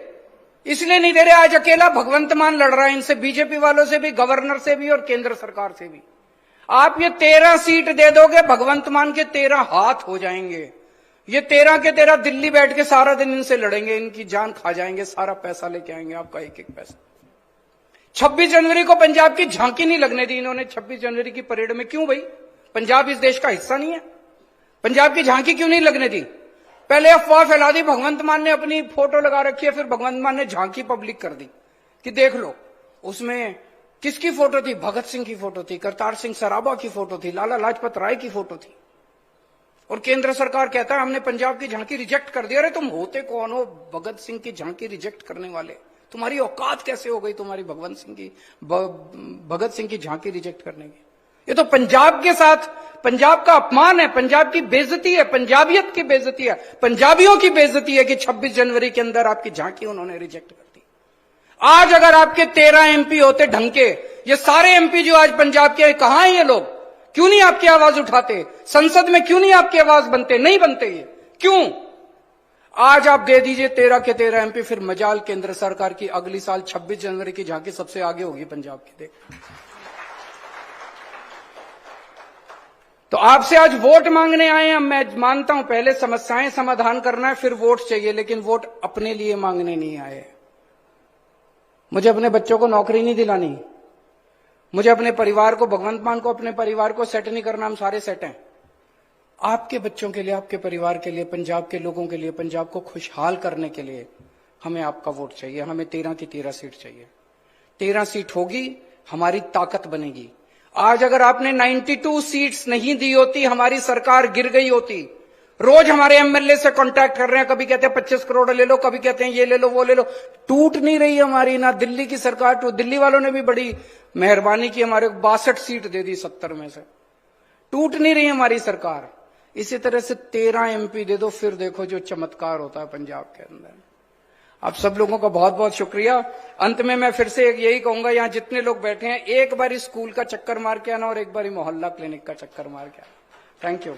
इसलिए नहीं दे रहे, आज अकेला भगवंत मान लड़ रहा है इनसे, बीजेपी वालों से भी, गवर्नर से भी और केंद्र सरकार से भी। आप ये 13 सीट दे दोगे, भगवंत मान के 13 हाथ हो जाएंगे। ये 13 के 13 दिल्ली बैठ के सारा दिन इनसे लड़ेंगे, इनकी जान खा जाएंगे, सारा पैसा लेके आएंगे आपका एक एक पैसा। 26 जनवरी को पंजाब की झांकी नहीं लगने दी इन्होंने, 26 जनवरी की परेड में। क्यों भाई? पंजाब इस देश का हिस्सा नहीं है? पंजाब की झांकी क्यों नहीं लगने दी? पहले अफवाह फैला दी, भगवंत मान ने अपनी फोटो लगा रखी है, फिर भगवंत मान ने झांकी पब्लिक कर दी कि देख लो। उसमें किसकी फोटो थी? भगत सिंह की फोटो थी, करतार सिंह सराबा की फोटो थी, लाला लाजपत राय की फोटो थी। और केंद्र सरकार कहता है हमने पंजाब की झांकी रिजेक्ट कर दिया। अरे तुम होते कौन हो भगत सिंह की झांकी रिजेक्ट करने वाले? तुम्हारी औकात कैसे हो गई तुम्हारी भगत सिंह की झांकी रिजेक्ट करने की? ये तो पंजाब के साथ पंजाब का अपमान है, पंजाब की बेइज्जती है, पंजाबियत की बेइज्जती है, पंजाबियों की बेइज्जती है कि 26 जनवरी के अंदर आपकी झांकी उन्होंने रिजेक्ट कर दी। आज अगर आपके 13 एमपी होते ढंग के, ये सारे एमपी जो आज पंजाब के, कहां हैं ये लोग? क्यों नहीं आपकी आवाज उठाते? संसद में क्यों नहीं आपकी आवाज बनते? नहीं बनते ये क्यों? आज आप दे दीजिए 13 के 13 एमपी, फिर मजाल केंद्र सरकार की अगली साल 26 जनवरी की झांकी सबसे आगे होगी पंजाब की। देख, तो आपसे आज वोट मांगने आए हैं। मैं मानता हूं पहले समस्याएं समाधान करना है, फिर वोट चाहिए, लेकिन वोट अपने लिए मांगने नहीं आए। मुझे अपने बच्चों को नौकरी नहीं दिलानी, मुझे अपने परिवार को, भगवंत मान को, अपने परिवार को सेट नहीं करना। हम सारे सेट हैं। आपके बच्चों के लिए, आपके परिवार के लिए, पंजाब के लोगों के लिए, पंजाब को खुशहाल करने के लिए हमें आपका वोट चाहिए। हमें 13 की 13 सीट चाहिए। 13 सीट होगी, हमारी ताकत बनेगी। आज अगर आपने 92 सीट्स नहीं दी होती, हमारी सरकार गिर गई होती, रोज हमारे एमएलए से कांटेक्ट कर रहे हैं, कभी कहते हैं 25 करोड़ ले लो, कभी कहते हैं ये ले लो वो ले लो। टूट नहीं रही हमारी, ना दिल्ली की सरकार टूट, दिल्ली वालों ने भी बड़ी मेहरबानी की, हमारे को 62 सीट दे दी 70 में से। टूट नहीं रही हमारी सरकार। इसी तरह से 13 एमपी दे दो, फिर देखो जो चमत्कार होता है पंजाब के अंदर। आप सब लोगों का बहुत बहुत शुक्रिया। अंत में मैं फिर से यही कहूंगा, यहां जितने लोग बैठे हैं, एक बार स्कूल का चक्कर मार के आना और एक बार मोहल्ला क्लिनिक का चक्कर मार के आना। Thank you.